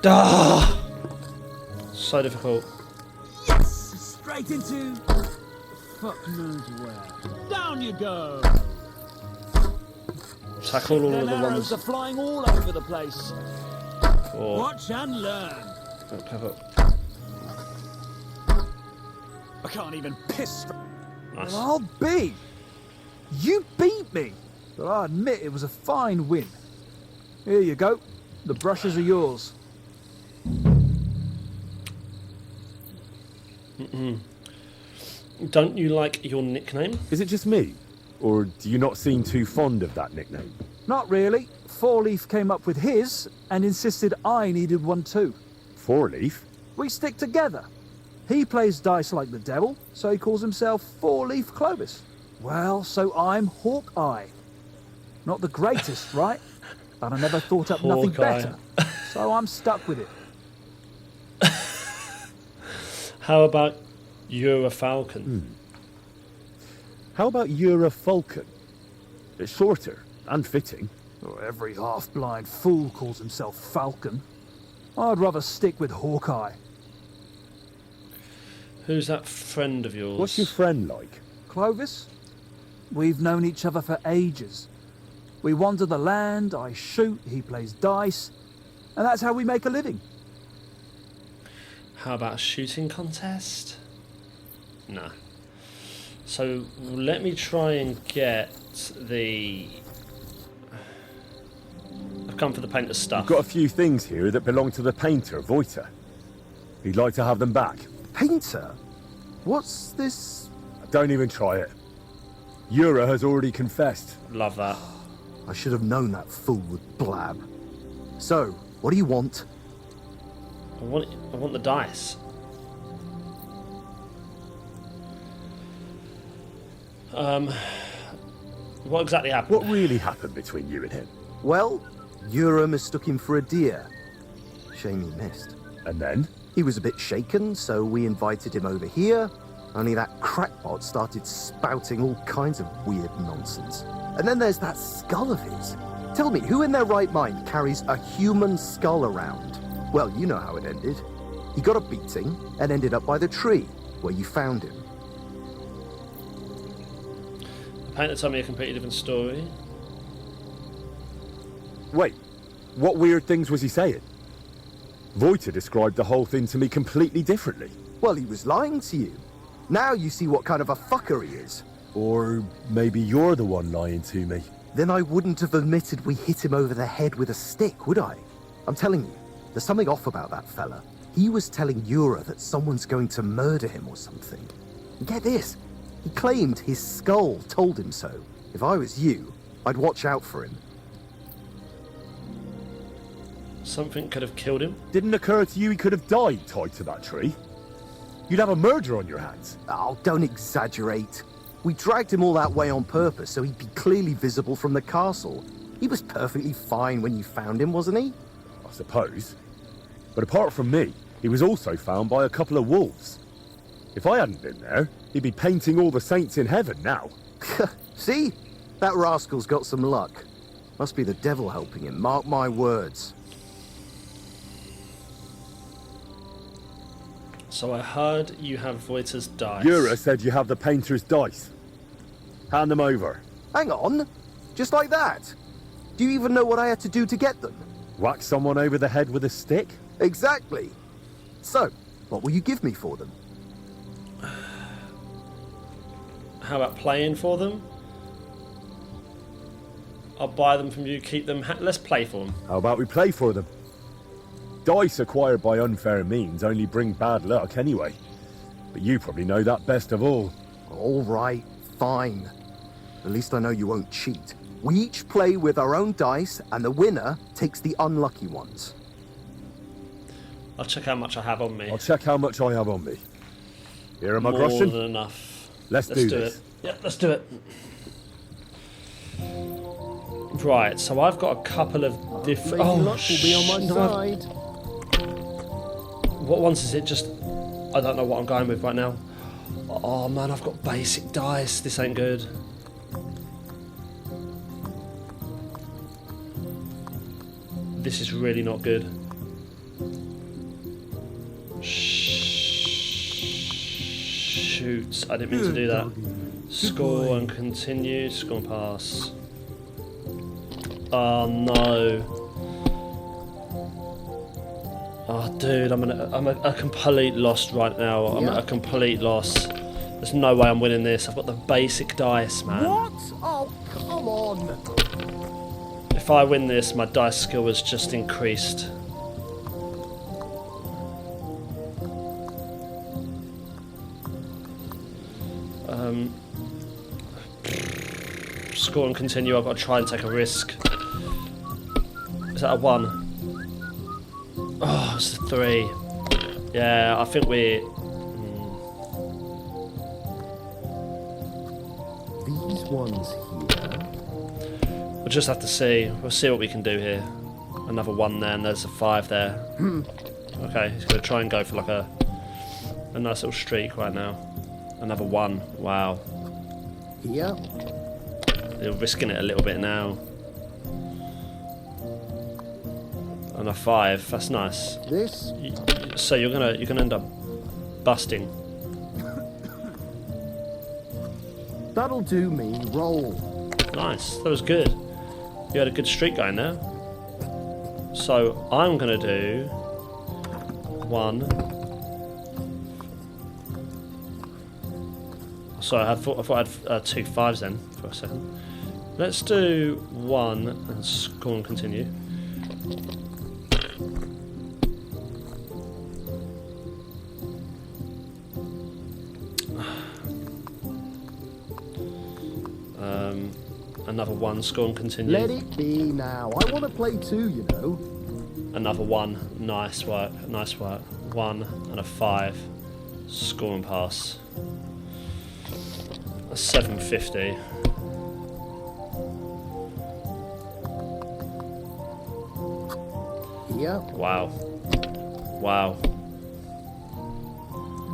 Ah! So difficult. Yes! Straight into... fuck knows where. Down you go! Tackle all of the arrows ones. are flying all over the place. Or... Watch and learn. Oh, clever. I can't even piss. Nice. Well, I'll be. You beat me. But I admit it was a fine win. Here you go. The brushes are yours. Don't you like your nickname? Is it just me? Or do you not seem too fond of that nickname? Not really. Four Leaf came up with his and insisted I needed one too. Four Leaf? We stick together. He plays dice like the devil, so he calls himself Four Leaf Clovis. Well, so I'm Hawkeye. Not the greatest, right? But I never thought up nothing Hawkeye. better. So I'm stuck with it. How about you're a falcon? How about you're a falcon? It's shorter and fitting. Oh, every half-blind fool calls himself Falcon. I'd rather stick with Hawkeye. Who's that friend of yours? What's your friend like? Clovis? We've known each other for ages. We wander the land, I shoot, he plays dice, and that's how we make a living. How about a shooting contest? Nah. So let me try and get the... I've come for the painter's stuff. I've got a few things here that belong to the painter, Voita. He'd like to have them back. Painter? What's this? Don't even try it. Yura has already confessed. Love that. I should have known that fool would blab. So, what do you want? I want the dice. What exactly happened? What really happened between you and him? Well, Yura mistook him for a deer. Shame he missed. And then? He was a bit shaken, so we invited him over here. Only that crackpot started spouting all kinds of weird nonsense. And then there's that skull of his. Tell me, who in their right mind carries a human skull around? Well, you know how it ended. He got a beating and ended up by the tree, where you found him. The painter told me a completely different story. Wait, what weird things was he saying? Voita described the whole thing to me completely differently. Well, he was lying to you. Now you see what kind of a fucker he is. Or maybe you're the one lying to me. Then I wouldn't have admitted we hit him over the head with a stick, would I? I'm telling you, there's something off about that fella. He was telling Yura that someone's going to murder him or something. And get this, he claimed his skull told him so. If I was you, I'd watch out for him. Something could have killed him. Didn't occur to you he could have died tied to that tree? You'd have a murder on your hands. Oh, don't exaggerate. We dragged him all that way on purpose so he'd be clearly visible from the castle. He was perfectly fine when you found him, wasn't he? I suppose. But apart from me, he was also found by a couple of wolves. If I hadn't been there, he'd be painting all the saints in heaven now. See? That rascal's got some luck. Must be the devil helping him, mark my words. So I heard you have Voita's dice. Yura said you have the painter's dice. Hand them over. Hang on. Just like that? Do you even know what I had to do to get them? Whack someone over the head with a stick? Exactly. So, what will you give me for them? How about playing for them? I'll buy them from you, keep them. Let's play for them. How about we play for them? Dice acquired by unfair means only bring bad luck anyway. But you probably know that best of all. All right, fine. At least I know you won't cheat. We each play with our own dice, and the winner takes the unlucky ones. I'll check how much I have on me. I'll check how much I have on me. Here am I, More Grosson? than enough. Let's do this. it. Yeah, let's do it. Right, so I've got a couple of different... Maybe luck will be on my side. What ones is it? Just... I don't know what I'm going with right now. Oh man, I've got basic dice. This ain't good. This is really not good. Shoot, I didn't mean to do that. Score and continue. Score and pass. Oh no. Oh, dude, I'm a complete loss right now. I'm at a complete loss. There's no way I'm winning this. I've got the basic dice, man. What? Oh, come on. If I win this, my dice skill has just increased. Score and continue. I've got to try and take a risk. Is that a 1? Oh, it's a 3. Yeah, I think we. These ones here. We'll just have to see. We'll see what we can do here. Another 1 there, and there's a 5 there. Okay, he's going to try and go for like a nice little streak right now. Another 1. Wow. Here. You're risking it a little bit now. And a 5. That's nice. This. So you're gonna end up busting. That'll do me. Roll. Nice. That was good. You had a good streak going there. So I'm gonna do 1. Sorry, I thought I had 2 5s then for a second. Let's do 1 and score and continue. Another 1, score and continue. Let it be now. I want to play too, you know. Another 1, nice work, nice work. 1 and a 5, score and pass. That's 750. Yeah. Wow. Wow.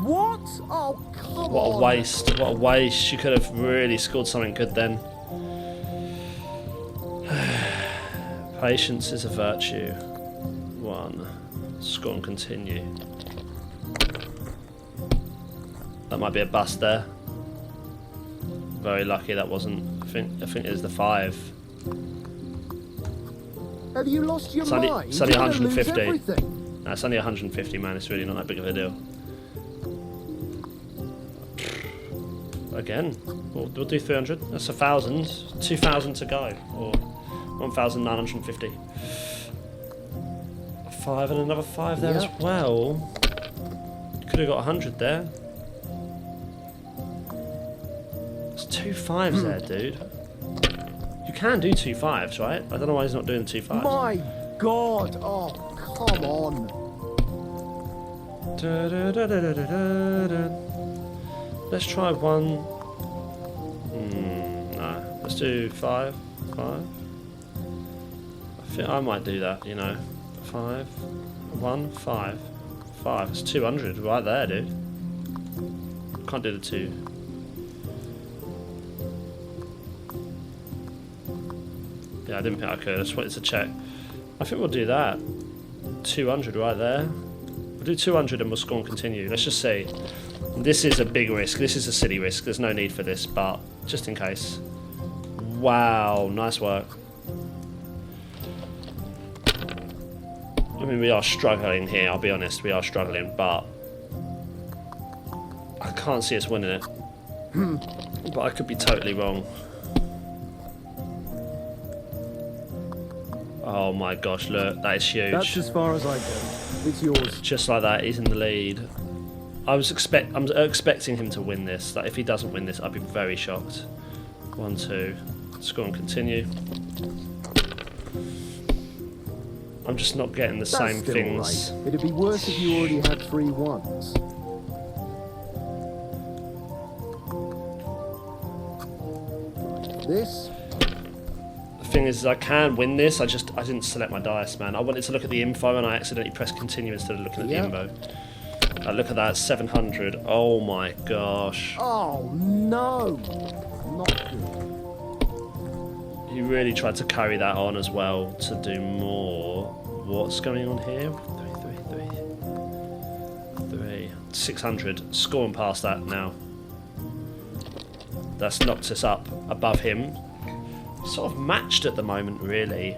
What? Oh, come on. What a waste. What a waste. You could have really scored something good then. Patience is a virtue. 1. Score and continue. That might be a bust there. Very lucky that wasn't. I think it is the 5. Have you lost your mind? It's only You're gonna lose 150. everything. No, it's only 150, man. It's really not that big of a deal. Again, we'll do 300. That's 1,000. 2,000 to go, or 1,950. A 5 and another 5 there as well. Could have got 100 there. There's 2 5s there, dude. You can do 2 5s, right? I don't know why he's not doing 2 5s. My God! Oh, come on. Let's try 1. No. Let's do 5. 5. I think I might do that, you know. 5. 1, 5. 5. It's 200 right there, dude. Can't do the 2. Yeah, I didn't think I could. I just wanted to check. I think we'll do that. 200 right there. We'll do 200 and we'll score and continue. Let's just see. This is a big risk. This is a silly risk. There's no need for this, but just in case. Wow, nice work. I mean, we are struggling here, I'll be honest. We are struggling, but I can't see us winning it. But I could be totally wrong. Oh my gosh, look, that is huge. That's as far as I go. It's yours. Just like that, he's in the lead. I'm expecting him to win this. Like, if he doesn't win this, I'd be very shocked. 1, 2, score and continue. I'm just not getting the same still things. Right. It'd be worse if you already had 3 1s. This. The thing is, I can win this. I didn't select my dice, man. I wanted to look at the info and I accidentally pressed continue instead of looking at the info. Look at that, 700. Oh my gosh. Oh no! Not good. He really tried to carry that on as well to do more. What's going on here? 3. 600. Score and pass that now. That's knocked us up above him. Sort of matched at the moment, really.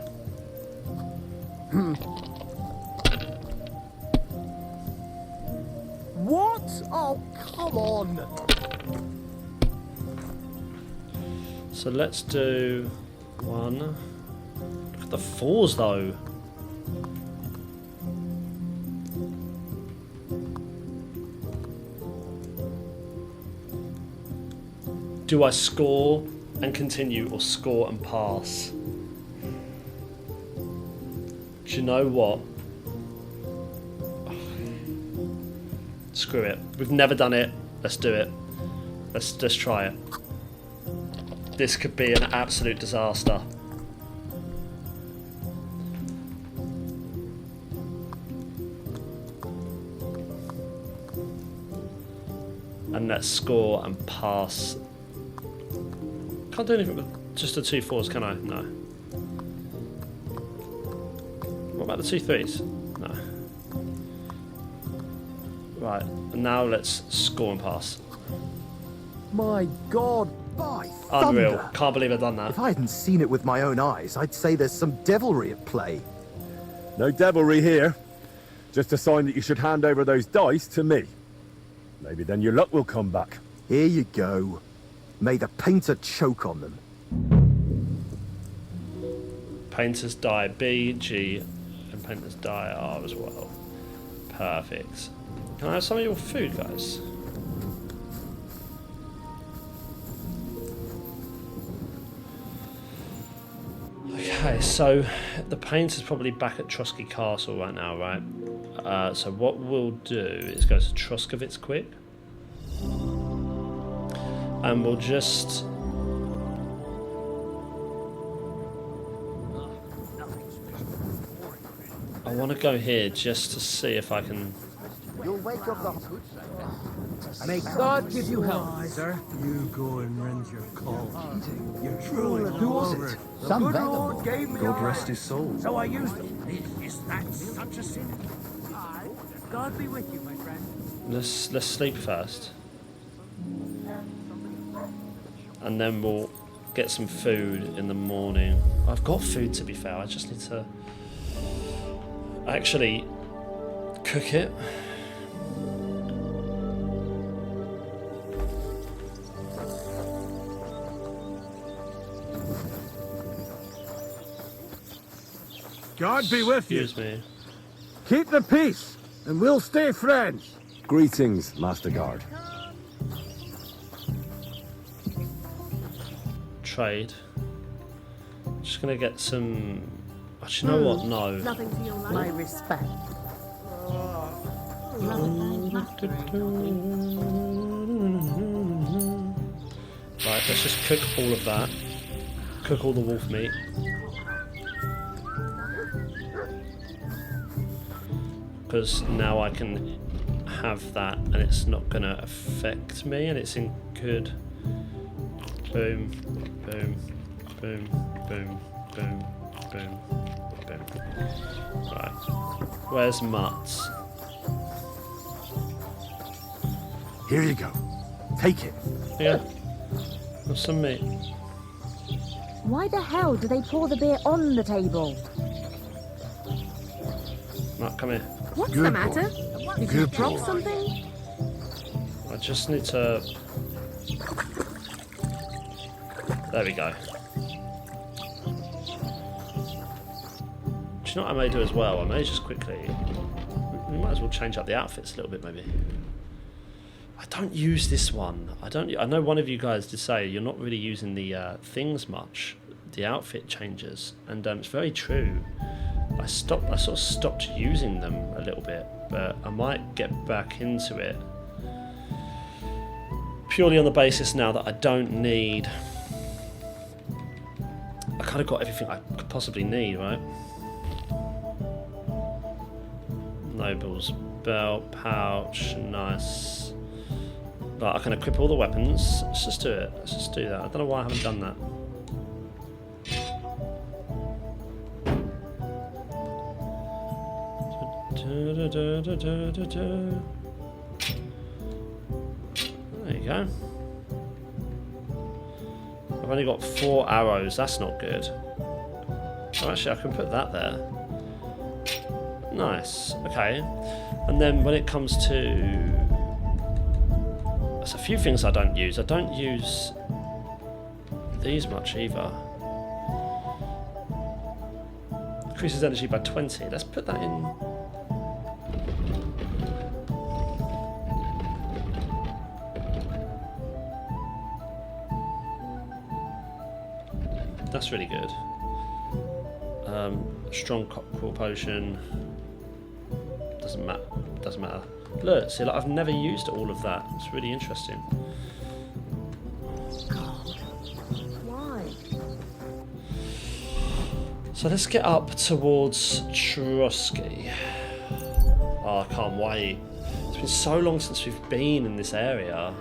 this? Oh, come on! So let's do 1. Look at the 4s though. Do I score and continue or score and pass? Do you know what? Screw it. We've never done it. Let's do it. Let's try it. This could be an absolute disaster. And let's score and pass. Can't do anything with just the 2 4s, can I? No. What about the 2 3s? No. Right, and now let's score and pass. My God, by Unreal. thunder. Can't believe I've done that. If I hadn't seen it with my own eyes, I'd say there's some devilry at play. No devilry here. Just a sign that you should hand over those dice to me. Maybe then your luck will come back. Here you go. May the painter choke on them. Painters die B, G, and painters die R as well. Perfect. Can I have some of your food, guys? Okay, so the painter's probably back at Trusky Castle right now, right? So what we'll do is go to Truskovitz quick. And we'll just... I want to go here just to see if I can... You'll wake up the... May God give you health, sir. You go and rend your call. You're truly Who was over it? Some vagabond. God rest his soul. So I used them. Is that such a sin? God be with you, my friend. Let's sleep first. And then we'll get some food in the morning. I've got food, to be fair. I just need to actually cook it. God be with you. Excuse me. Keep the peace, and we'll stay friends. Greetings, Master Guard. Trade. Just gonna get some... Actually, you know what? No. Nothing to your life. My respect. Right, let's just cook all of that. Cook all the wolf meat. Because now I can have that and it's not going to affect me and it's in good. Boom, boom, boom, boom, boom, boom, boom. Right. Where's Mutts? Here you go. Take it. Yeah. Have some meat. Why the hell do they pour the beer on the table? Matt, come here. What's the matter? Did you drop something? I just need to... There we go. Do you know what I may do as well? I may just quickly... We might as well change up the outfits a little bit, maybe. I don't use this one. I know one of you guys did say you're not really using the things much, the outfit changes, and it's very true. I sort of stopped using them a little bit, but I might get back into it purely on the basis now that I don't need. I kind of got everything I could possibly need, right? Noble's belt, pouch, nice. Right, I can equip all the weapons. Let's just do it. Let's just do that. I don't know why I haven't done that. There you go. I've only got 4 arrows. That's not good. Oh, actually, I can put that there. Nice. Okay. And then when it comes to There's a few things I don't use. I don't use these much either. Increases energy by 20. Let's put that in. That's really good. Strong cocktail potion. Doesn't matter. Doesn't matter. Look, see, like, I've never used all of that. It's really interesting. Why? So let's get up towards Trotsky. Oh, I can't wait. It's been so long since we've been in this area.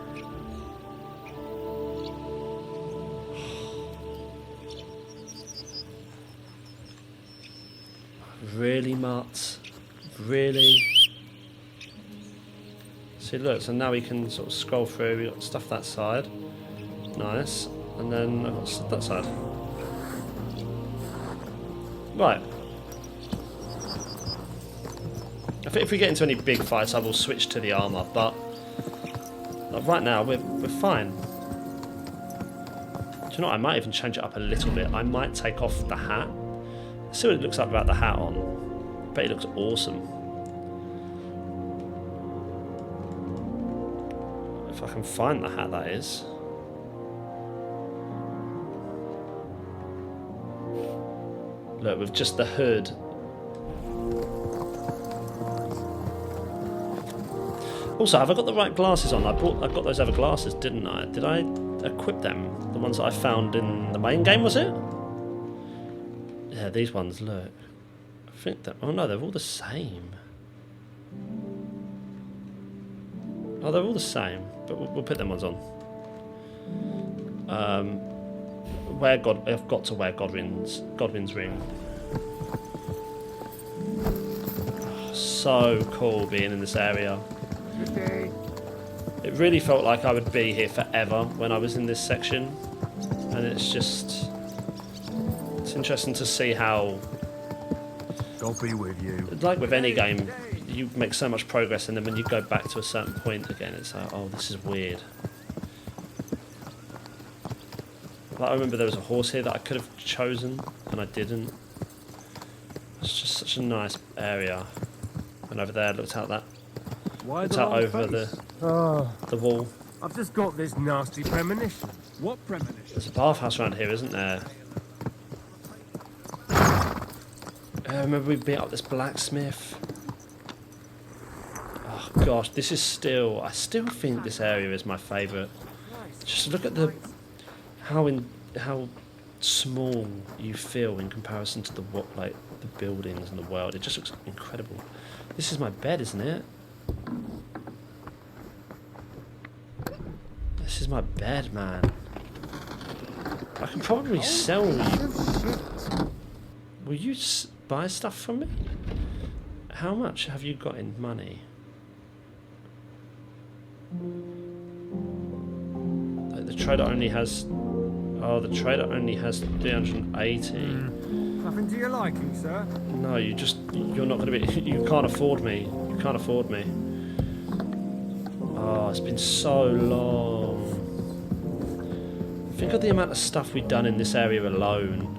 Really, Mutt? Really? See, look, so now we can sort of scroll through. We've got stuff that side. Nice. And then I've got stuff that side. Right. I think if we get into any big fights, I will switch to the armour, but like, right now we're fine. Do you know what? I might even change it up a little bit. I might take off the hat. See what it looks like without the hat on. I bet it looks awesome. If I can find the hat, that is. Look, with just the hood. Also, have I got the right glasses on? I got those other glasses, didn't I? Did I equip them? The ones that I found in the main game, was it? Yeah, these ones, look. I think that... Oh no, they're all the same. Oh, they're all the same. But we'll put them ones on. I've got to wear Godwin's ring. Oh, so cool being in this area. It really felt like I would be here forever when I was in this section. And it's just... It's interesting to see how... God be with you. Like with any game, you make so much progress, and then when you go back to a certain point again, it's like, oh, this is weird. Like, I remember there was a horse here that I could have chosen, and I didn't. It's just such a nice area. And over there, looked out over the wall. I've just got this nasty premonition. What premonition? There's a bathhouse around here, isn't there? I remember we beat up this blacksmith. Oh gosh, this is still... I still think this area is my favourite. Just look at how small you feel in comparison to the buildings and the world. It just looks incredible. This is my bed, isn't it? This is my bed, man. I can probably sell you. Will you buy stuff from me? How much have you got in money? Like, the trader only has... Oh, the trader only has 380. Nothing to your liking, sir? No, you're not going to be... You can't afford me. You can't afford me. Oh, it's been so long. Think of the amount of stuff we've done in this area alone.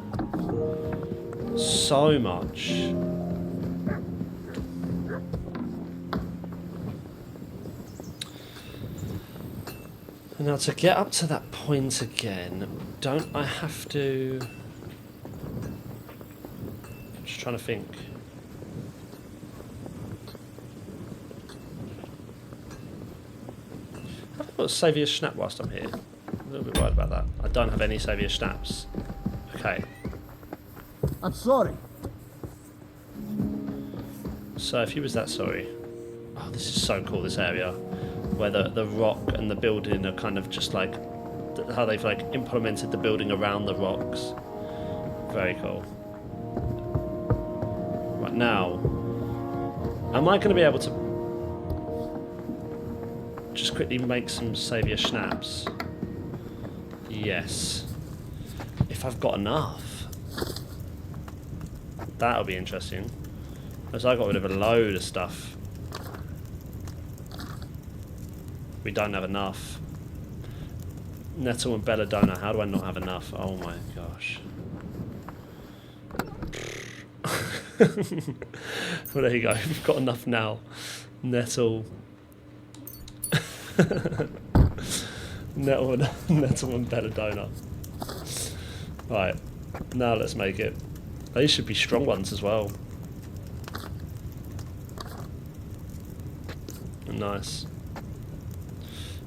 So much. And now to get up to that point again, don't I have to... I'm just trying to think. Have I got a saviour schnapp whilst I'm here? I'm a little bit worried about that. I don't have any saviour schnapps. Okay. I'm sorry. So if he was that sorry... Oh, this is so cool, this area. Where the rock and the building are kind of just like... How they've like implemented the building around the rocks. Very cool. Right, now... Am I going to be able to... just quickly make some saviour schnapps? Yes. If I've got enough. That'll be interesting. Because I got rid of a load of stuff. We don't have enough. Nettle and belladonna. How do I not have enough? Oh my gosh. Well, there you go. We've got enough now. Nettle. Nettle and belladonna. Right. Now let's make it. These should be strong ones as well. Nice.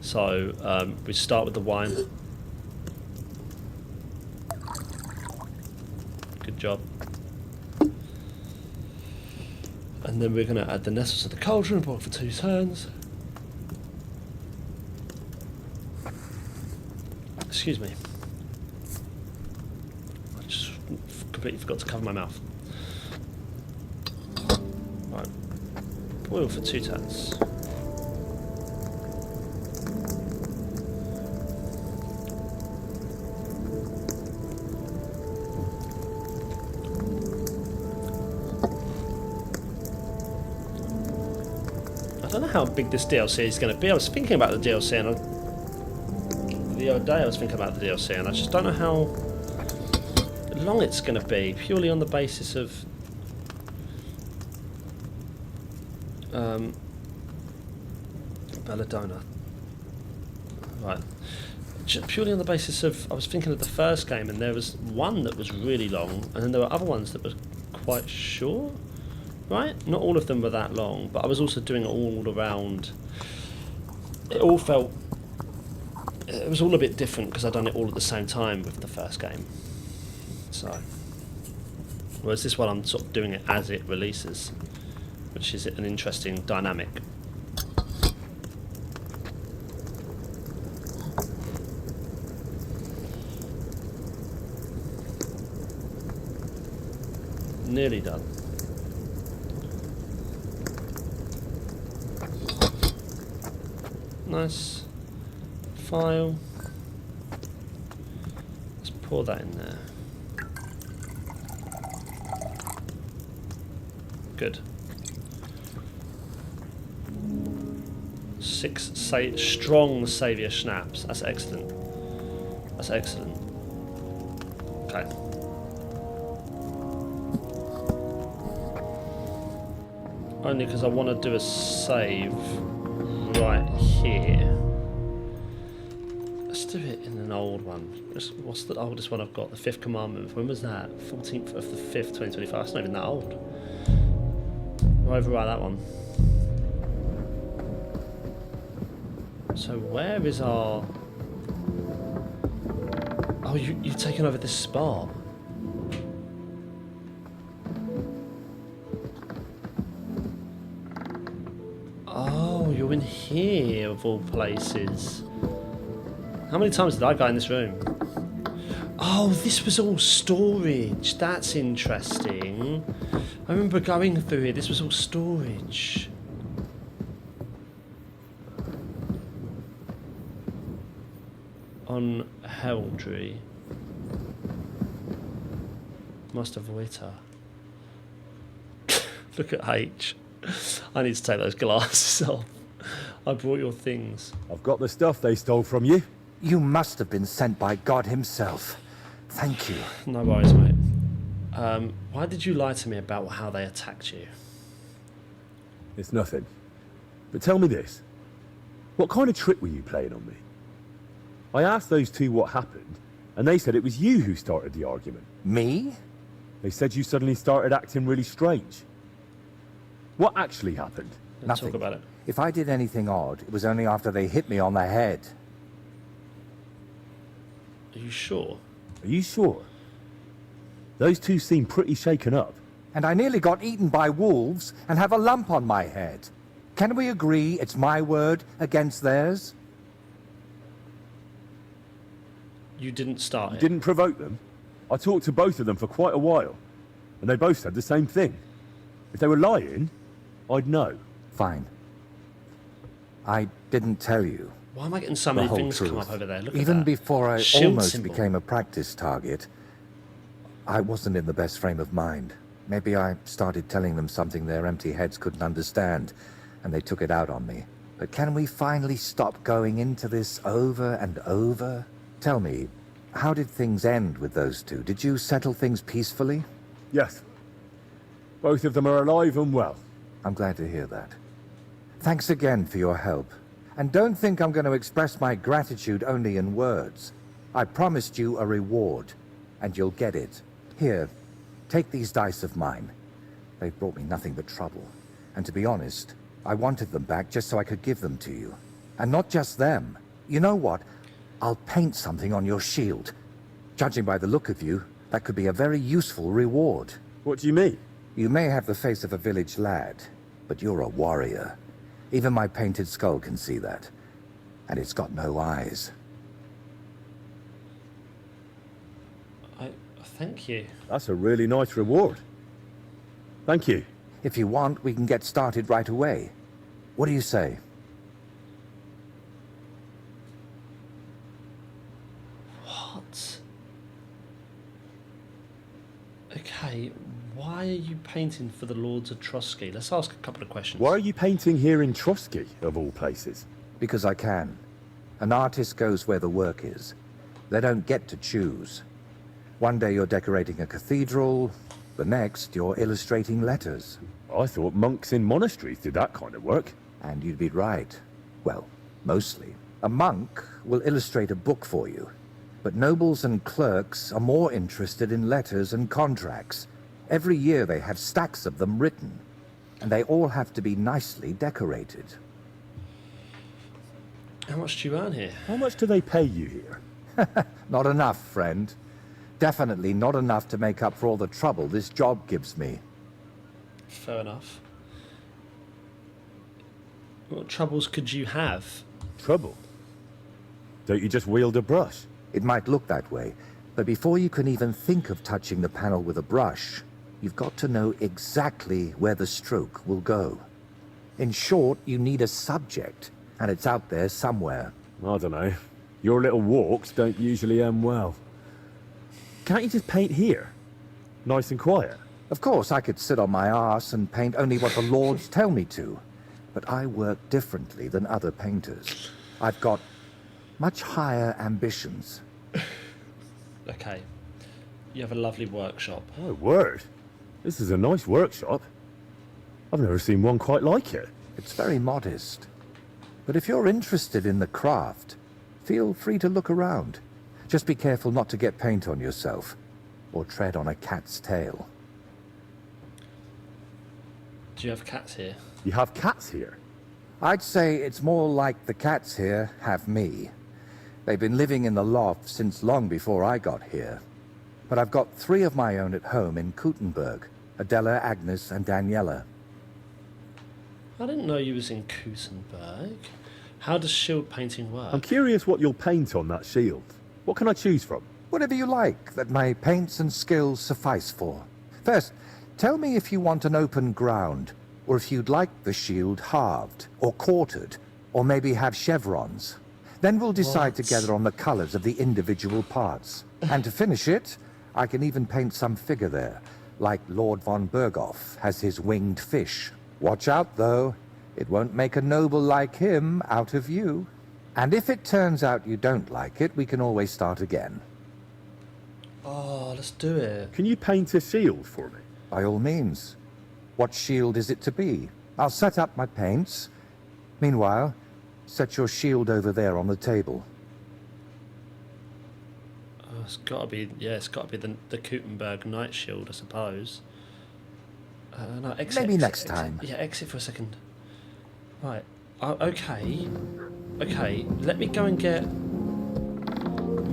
So we start with the wine. Good job. And then we're going to add the nettles to the cauldron, boil for 2 turns. Excuse me. I just completely forgot to cover my mouth. Right. Boil for 2 turns. I don't know how big this DLC is going to be. I was thinking about the DLC, and the other day I was thinking about the DLC, and I just don't know how long it's going to be, purely on the basis of belladonna. Right. Just purely on the basis of, I was thinking of the first game, and there was one that was really long, and then there were other ones that were quite short. Right? Not all of them were that long, but I was also doing it all around. It all felt... It was all a bit different because I'd done it all at the same time with the first game. So... Whereas this one I'm sort of doing it as it releases, which is an interesting dynamic. Nearly done. Nice. File. Let's pour that in there. Good. 6 strong saviour schnapps. That's excellent. That's excellent. Okay. Only because I want to do a save right here. Let's do it in an old one. What's the oldest one I've got? The 5th commandment. When was that? 14th of the 5th, 2025. That's not even that old. I'll overwrite that one. So where is our... Oh, you've taken over this spot. Oh, you're in here of all places. How many times did I go in this room? Oh, this was all storage. That's interesting. I remember going through here. This was all storage. On heraldry. Master Voiter. Look at H. I need to take those glasses off. I brought your things. I've got the stuff they stole from you. You must have been sent by God himself. Thank you. No worries, mate. Why did you lie to me about how they attacked you? It's nothing. But tell me this. What kind of trick were you playing on me? I asked those two what happened, and they said it was you who started the argument. Me? They said you suddenly started acting really strange. What actually happened? Let's Nothing. talk about it. If I did anything odd, it was only after they hit me on the head. Are you sure? Are you sure? Those two seem pretty shaken up. And I nearly got eaten by wolves and have a lump on my head. Can we agree it's my word against theirs? You didn't start it. Didn't provoke them. I talked to both of them for quite a while, and they both said the same thing. If they were lying, I'd know. Fine. I didn't tell you. Why am I getting so many things come up over there? Look at Even that. before I Shield almost symbol. became a practice target, I wasn't in the best frame of mind. Maybe I started telling them something their empty heads couldn't understand, and they took it out on me. But can we finally stop going into this over and over? Tell me, how did things end with those two? Did you settle things peacefully? Yes. Both of them are alive and well. I'm glad to hear that. Thanks again for your help. And don't think I'm going to express my gratitude only in words. I promised you a reward, and you'll get it. Here, take these dice of mine. They've brought me nothing but trouble. And to be honest, I wanted them back just so I could give them to you. And not just them. You know what? I'll paint something on your shield. Judging by the look of you, that could be a very useful reward. What do you mean? You may have the face of a village lad, but you're a warrior. Even my painted skull can see that. And it's got no eyes. Thank you. That's a really nice reward. Thank you. If you want, we can get started right away. What do you say? What? Okay, why are you painting for the Lords of Trusky? Let's ask a couple of questions. Why are you painting here in Trusky, of all places? Because I can. An artist goes where the work is. They don't get to choose. One day you're decorating a cathedral, the next you're illustrating letters. I thought monks in monasteries did that kind of work. And you'd be right. Well, mostly. A monk will illustrate a book for you. But nobles and clerks are more interested in letters and contracts. Every year they have stacks of them written. And they all have to be nicely decorated. How much do you earn here? How much do they pay you here? Not enough, friend. Definitely not enough to make up for all the trouble this job gives me. Fair enough. What troubles could you have? Trouble? Don't you just wield a brush? It might look that way, but before you can even think of touching the panel with a brush, you've got to know exactly where the stroke will go. In short, you need a subject, and it's out there somewhere. I don't know. Your little walks don't usually end well. Can't you just paint here? Nice and quiet. Of course, I could sit on my arse and paint only what the lords tell me to. But I work differently than other painters. I've got much higher ambitions. Okay. You have a lovely workshop. Oh, word. This is a nice workshop. I've never seen one quite like it. It's very modest. But if you're interested in the craft, feel free to look around. Just be careful not to get paint on yourself, or tread on a cat's tail. Do you have cats here? You have cats here? I'd say it's more like the cats here have me. They've been living in the loft since long before I got here. But I've got 3 of my own at home in Kuttenberg, Adela, Agnes, and Daniela. I didn't know you was in Kuttenberg. How does shield painting work? I'm curious what you'll paint on that shield. What can I choose from? Whatever you like that my paints and skills suffice for. First, tell me if you want an open ground, or if you'd like the shield halved, or quartered, or maybe have chevrons. Then we'll decide together on the colors of the individual parts. And to finish it, I can even paint some figure there, like Lord von Berghoff has his winged fish. Watch out, though. It won't make a noble like him out of you. And if it turns out you don't like it, we can always start again. Oh, let's do it. Can you paint a shield for me? By all means. What shield is it to be? I'll set up my paints. Meanwhile, set your shield over there on the table. Oh, it's got to be, yeah, it's got to be the Kuttenberg Knight Shield, I suppose. No, exit, Maybe exit, next exit. time. Yeah, exit for a second. Right. Okay. Okay, let me go and get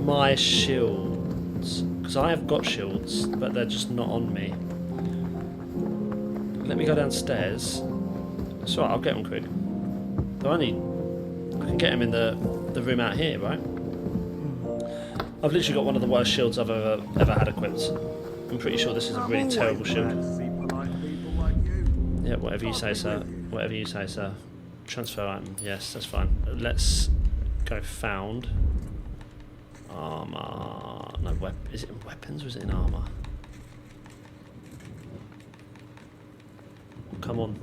my shields. Because I have got shields, but they're just not on me. Let me go downstairs. It's alright, I'll get them quick. I can get them in the room out here, right? I've literally got one of the worst shields I've ever had equipped. I'm pretty sure this is a really terrible shield. Yeah, whatever you say, sir. Whatever you say, sir. Transfer item. Yes, that's fine. Let's go found. Armour. No, is it in weapons or is it in armour? Come on.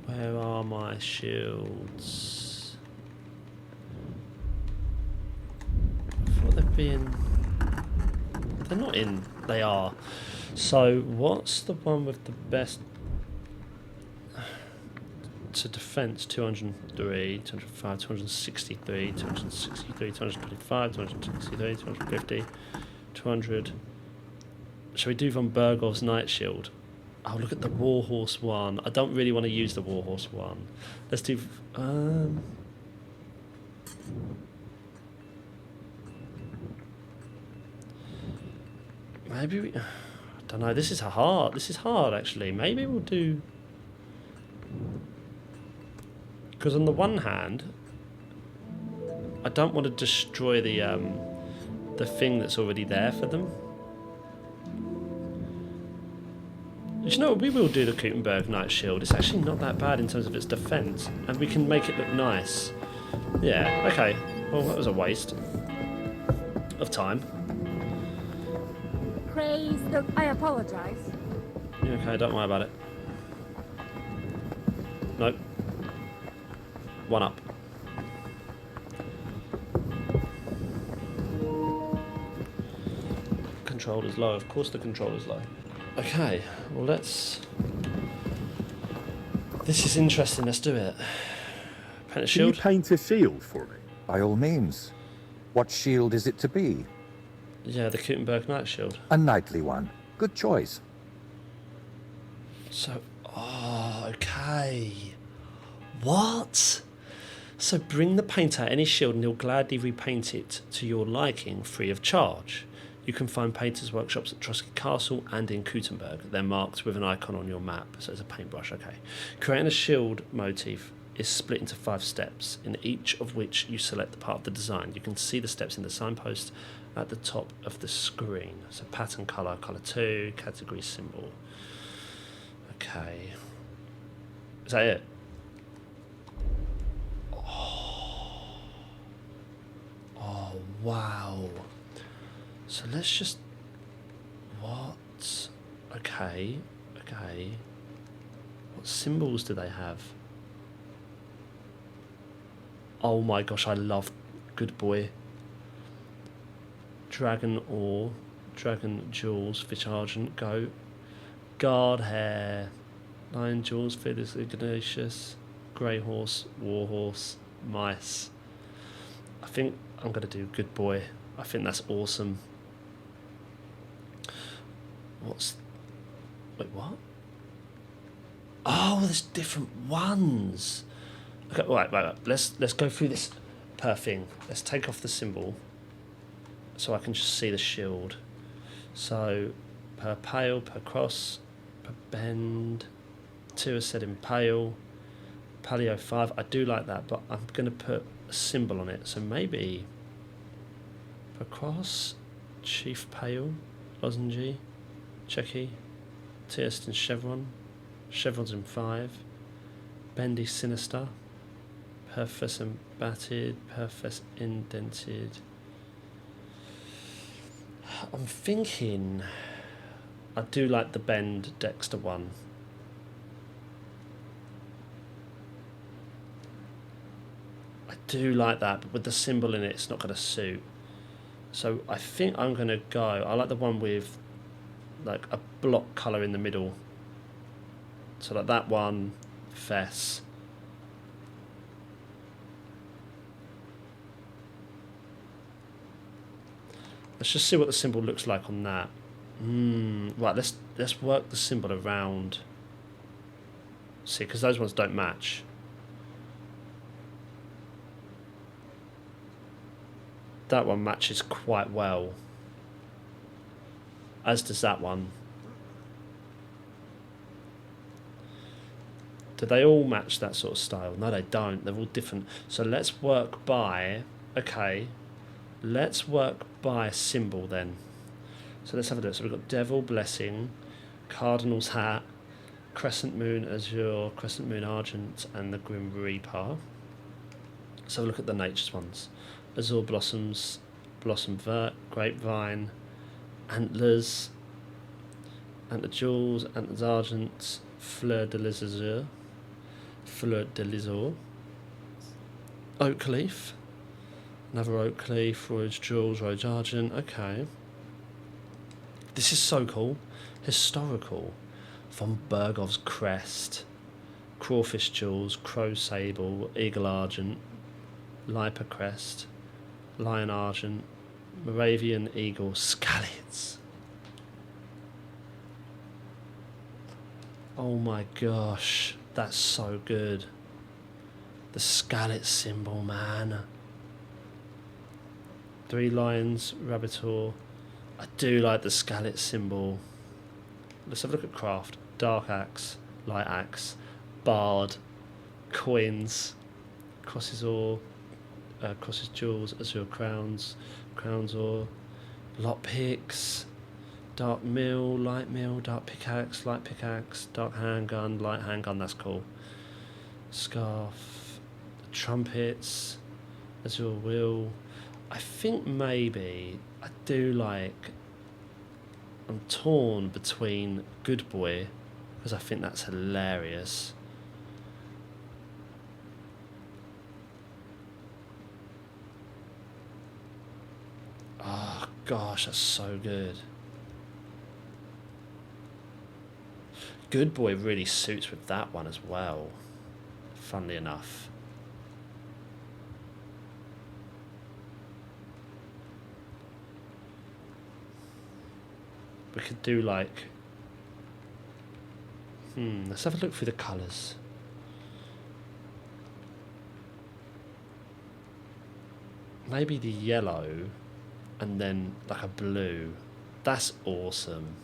Where are my shields? I thought they'd be in... They're not in. They are. So, what's the one with the best... To defense, 203, 205, 263, 263, 225, 263, 250, 200. Shall we do Von Bergov's Night Shield? Oh, look at the Warhorse one. I don't really want to use the Warhorse one. Let's do... maybe we... I don't know, this is hard. This is hard, actually. Maybe we'll do... Because on the one hand, I don't want to destroy the thing that's already there for them. You know, we will do the Gutenberg Night Shield. It's actually not that bad in terms of its defense, and we can make it look nice. Yeah, okay. Well, that was a waste of time. Praise the... I apologize. Okay, don't worry about it. Nope. One up. Control is low. Of course the control is low. Okay, well let's... This is interesting, let's do it. Paint a shield? Can you paint a shield for me? By all means. What shield is it to be? Yeah, the Gutenberg Night Shield. A knightly one. Good choice. So, oh, okay. What? So bring the painter any shield and he'll gladly repaint it to your liking free of charge. You can find painters' workshops at Trusky Castle and in Gutenberg. They're marked with an icon on your map, so it's a paintbrush, okay. Creating a shield motif is split into 5 steps, in each of which you select the part of the design. You can see the steps in the signpost at the top of the screen. So pattern colour, colour 2, category symbol. Okay. Is that it? Oh, wow. So let's just... What? Okay, okay. What symbols do they have? Oh my gosh, I love Good Boy. Dragon Ore, Dragon Jewels, Fish Argent, Goat, Guard Hare, Lion Jewels, Feathers Ignatius, Grey Horse, War Horse, Mice. I think I'm going to do Good Boy. I think that's awesome. What's... Wait, what? Oh, there's different ones. Okay, right. Let's go through this per thing. Let's take off the symbol so I can just see the shield. So, per pale, per cross, per bend, 2 are set in pale, paleo 5. I do like that, but I'm going to put a symbol on it. So maybe per cross, chief pale, lozenge, checky, tierst in chevron, chevrons in 5, bendy sinister, perfes embatted, perfes indented. I'm thinking I do like the bend Dexter one. I do like that, but with the symbol in it, it's not going to suit. So I think I'm going to go... I like the one with like a block colour in the middle. So like that one, Fess. Let's just see what the symbol looks like on that. Right, let's work the symbol around. See, because those ones don't match. That one matches quite well, as does that one. Do they all match that sort of style? No, they don't. They're all different. So let's work by... Okay. Let's work by symbol then. So let's have a look. So we've got Devil, Blessing, Cardinal's Hat, Crescent Moon, Azure, Crescent Moon, Argent, and the Grim Reaper. So look at the nature's ones. Azure Blossoms, Blossom Vert, Grapevine, Antlers, Antler Jewels, Antlers Argent, Fleur de lis Azure, Fleur de Lisor. Oak leaf. Another oak leaf. Rhodes jewels. Rhodes argent. Okay. This is so cool. Historical. Von Bergov's crest. Crawfish jewels. Crow sable. Eagle argent. Liper crest. Lion argent. Moravian eagle. Scallions. Oh my gosh. That's so good. The Scallet symbol, man. 3 lions, rabbitor. I do like the Scallet symbol. Let's have a look at craft. Dark axe, light axe, bard, coins, crosses ore, crosses jewels, azure crowns, crowns ore, lot picks, dark mill, dark pickaxe, light pickaxe, dark handgun, light handgun. That's cool. Scarf, trumpets, azure wheel. I think maybe I do like. I'm torn between Good Boy, because I think that's hilarious. Oh gosh, that's so good. Good Boy really suits with that one as well, funnily enough. We could do like... let's have a look through the colours. Maybe the yellow and then like a blue. That's awesome.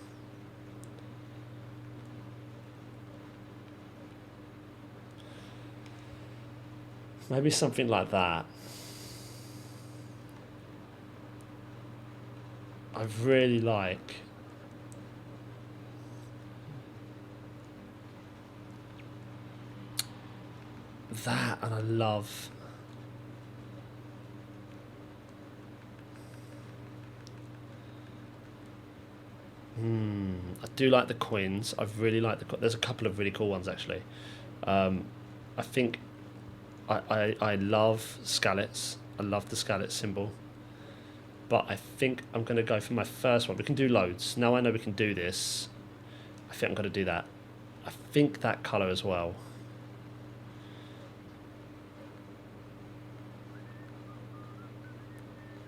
Maybe something like that. I really like... that, and I love... I do like the coins. I really like the... There's a couple of really cool ones, actually. I think... I love scallets. I love the scallet symbol. But I think I'm going to go for my first one. We can do loads. Now I know we can do this. I think I'm going to do that. I think that colour as well.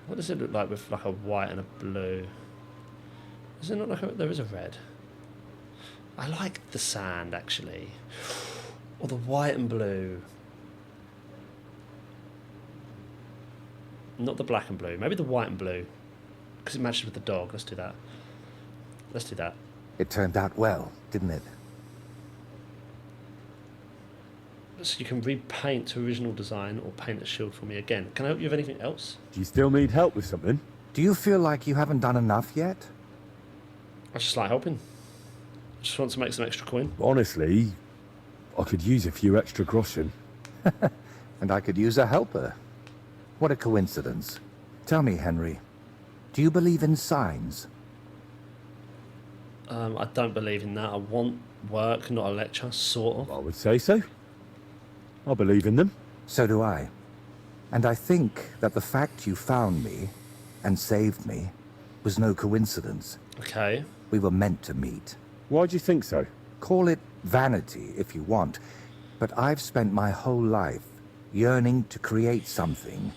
What does it look like with like a white and a blue? Does it look like there is a red? I like the sand, actually. Or the white and blue. Not the black and blue. Maybe the white and blue. Because it matches with the dog. Let's do that. Let's do that. It turned out well, didn't it? So you can repaint to original design or paint a shield for me again. Can I help you with anything else? Do you still need help with something? Do you feel like you haven't done enough yet? I just like helping. I just want to make some extra coin. Honestly, I could use a few extra groschen. And I could use a helper. What a coincidence. Tell me, Henry, do you believe in signs? I don't believe in that. I want work, not a lecture, sort of. I would say so. I believe in them. So do I. And I think that the fact you found me and saved me was no coincidence. Okay. We were meant to meet. Why do you think so? Call it vanity if you want, but I've spent my whole life yearning to create something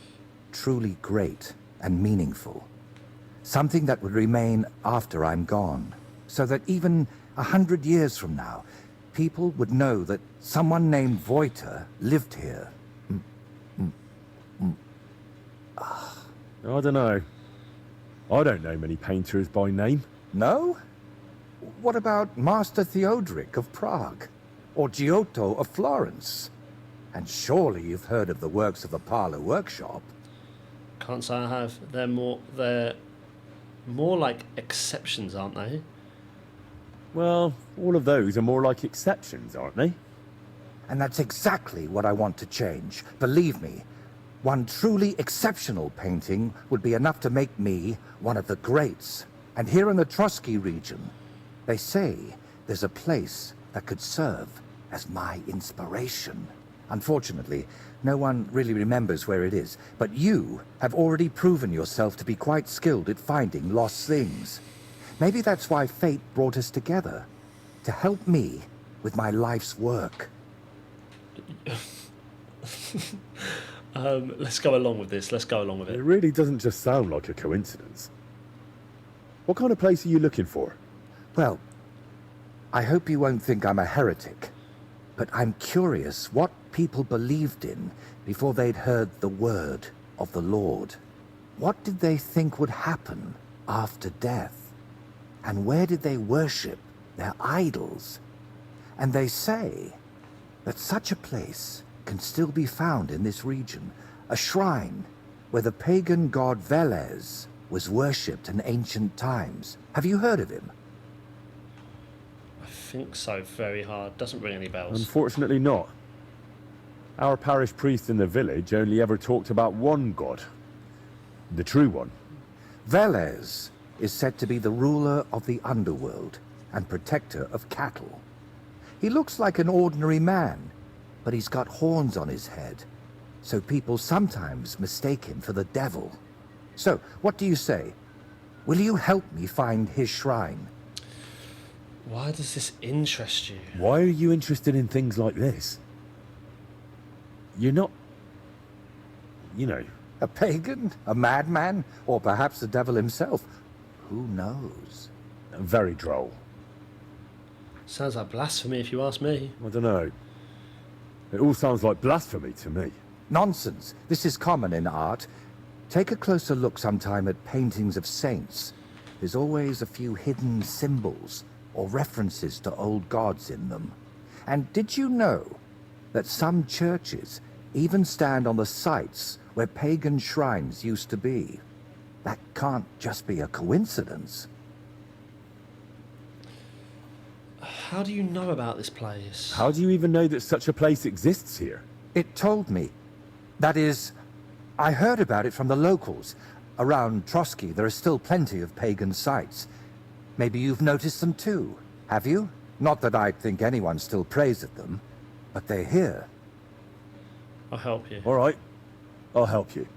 truly great and meaningful. Something that would remain after I'm gone, so that even 100 years from now, people would know that someone named Voiter lived here. I don't know. I don't know many painters by name. No? What about Master Theodoric of Prague? Or Giotto of Florence? And surely you've heard of the works of the Parlour Workshop. Can't say I have. They're more like exceptions, aren't they? Well, all of those are more like exceptions, aren't they? And that's exactly what I want to change. Believe me, one truly exceptional painting would be enough to make me one of the greats. And here in the Trotsky region, they say there's a place that could serve as my inspiration. Unfortunately, no one really remembers where it is, but you have already proven yourself to be quite skilled at finding lost things. Maybe that's why fate brought us together, to help me with my life's work. Let's go along with this. Let's go along with it. It really doesn't just sound like a coincidence. What kind of place are you looking for? Well, I hope you won't think I'm a heretic, but I'm curious what people believed in before they'd heard the word of the Lord. What did they think would happen after death? And where did they worship their idols? And they say that such a place can still be found in this region, a shrine where the pagan god Velez was worshipped in ancient times. Have you heard of him? I think so, very hard. Doesn't ring any bells. Unfortunately not. Our parish priest in the village only ever talked about one god. The true one. Velez is said to be the ruler of the underworld and protector of cattle. He looks like an ordinary man, but he's got horns on his head, so people sometimes mistake him for the devil. So, what do you say? Will you help me find his shrine? Why does this interest you? Why are you interested in things like this? You're not... You know... A pagan? A madman? Or perhaps the devil himself? Who knows? Very droll. Sounds like blasphemy if you ask me. I don't know. It all sounds like blasphemy to me. Nonsense. This is common in art. Take a closer look sometime at paintings of saints. There's always a few hidden symbols or references to old gods in them. And did you know that some churches even stand on the sites where pagan shrines used to be? That can't just be a coincidence. How do you know about this place? How do you even know that such a place exists here? It told me. That is, I heard about it from the locals. Around Trotsky, there are still plenty of pagan sites. Maybe you've noticed them too, have you? Not that I think anyone still prays at them, but they're here. I'll help you. All right, I'll help you.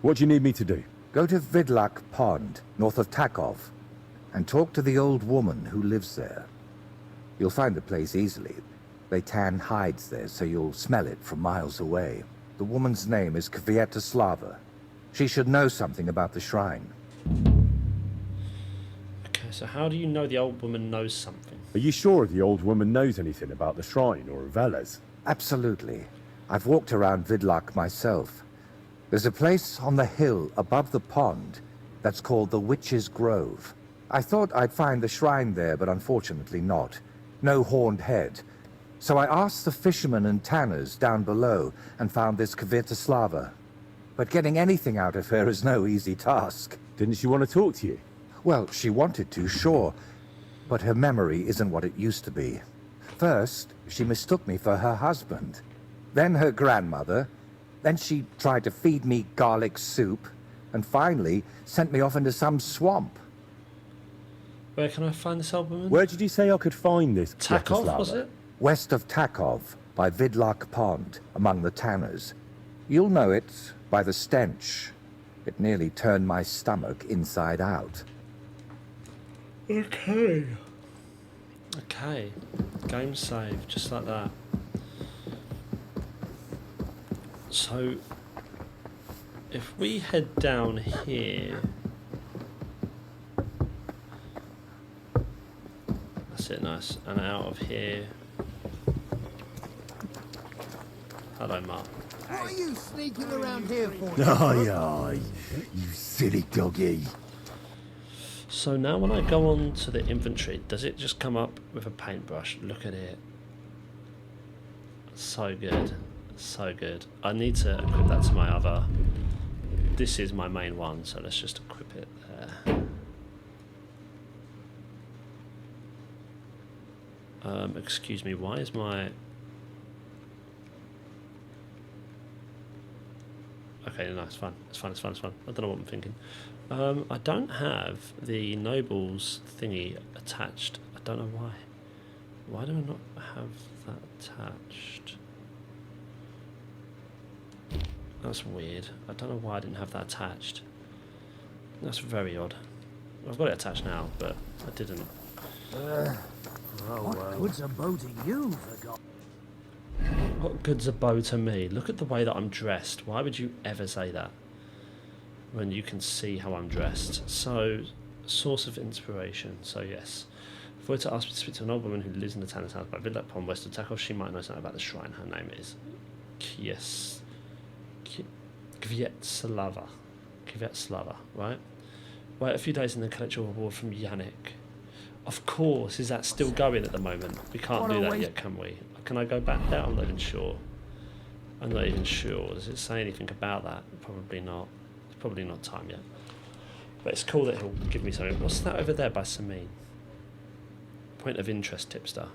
What do you need me to do? Go to Vidlak Pond, north of Takov, and talk to the old woman who lives there. You'll find the place easily. They tan hides there, so you'll smell it from miles away. The woman's name is Kvietoslava. She should know something about the shrine. Okay, so how do you know the old woman knows something? Are you sure the old woman knows anything about the shrine or Velez? Absolutely. I've walked around Vidlak myself. There's a place on the hill above the pond that's called the Witch's Grove. I thought I'd find the shrine there, but unfortunately not. No horned head. So I asked the fishermen and tanners down below and found this Kvietoslava. But getting anything out of her is no easy task. Didn't she want to talk to you? Well, she wanted to, sure. But her memory isn't what it used to be. First, she mistook me for her husband. Then her grandmother. Then she tried to feed me garlic soup. And finally, sent me off into some swamp. Where can I find this old woman? Where did you say I could find this? Takov, was it? West of Takov, by Vidlak Pond, among the tanners. You'll know it by the stench. It nearly turned my stomach inside out. Okay. Okay. Game save, just like that. So, if we head down here... That's it, nice. And out of here... Hello, Mark. What are you sneaking around here for? Aye, aye, you silly doggy. So now when I go on to the inventory, does it just come up with a paintbrush? Look at it. So good. So good. I need to equip that to my other... This is my main one, so let's just equip it there. Excuse me, why is my... Okay, no, it's fine. It's fine, it's fine, it's fine. I don't know what I'm thinking. I don't have the nobles thingy attached. I don't know why. Why do I not have that attached? That's weird. I don't know why I didn't have that attached. That's very odd. I've got it attached now, but I didn't. What good's a bow to you, for God? What good's a bow to me? Look at the way that I'm dressed. Why would you ever say that? When you can see how I'm dressed. So, source of inspiration. So yes. If I were to ask me to speak to an old woman who lives in the town's house by Villa Pond, West of Tackle, she might know something about the shrine. Her name is Kvietslava. Kvietslava, right? Wait a few days and then collect your reward from Yannick. Of course, is that still going at the moment? We can't do that yet, can we? Can I go back there? I'm not even sure. I'm not even sure. Does it say anything about that? Probably not. It's probably not time yet. But it's cool that he'll give me something. What's that over there by Samin? Point of interest, tipster.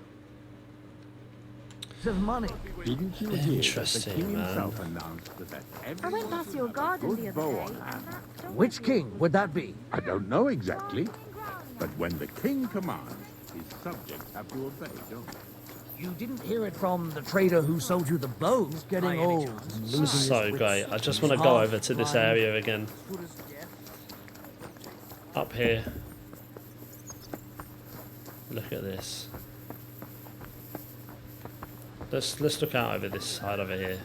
Money. Didn't you hear Interesting, that the king man. himself announced that I went past your garden the other day. Which king would that be? I don't know exactly, but when the king commands, his subjects have to obey, don't they? You didn't hear it from the trader who sold you the bows, getting old and losing his So wits. great. I just want to go over to this area again. Up here. Look at this. Let's look out over this side over here.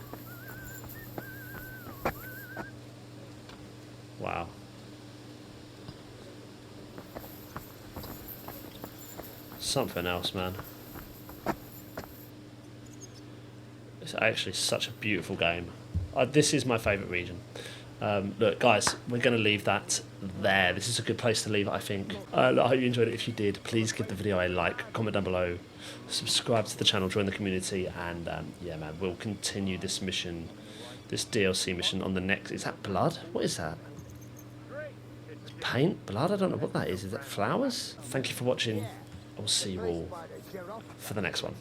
Wow. Something else, man. It's actually such a beautiful game. This is my favourite region. Look, guys, we're going to leave that there. This is a good place to leave it, I think. I hope you enjoyed it. If you did, please give the video a like, comment down below, subscribe to the channel, join the community, and yeah, man, we'll continue this mission, this DLC mission on the next... Is that blood? What is that? It's paint? Blood? I don't know what that is. Is that flowers? Thank you for watching. I will see you all for the next one.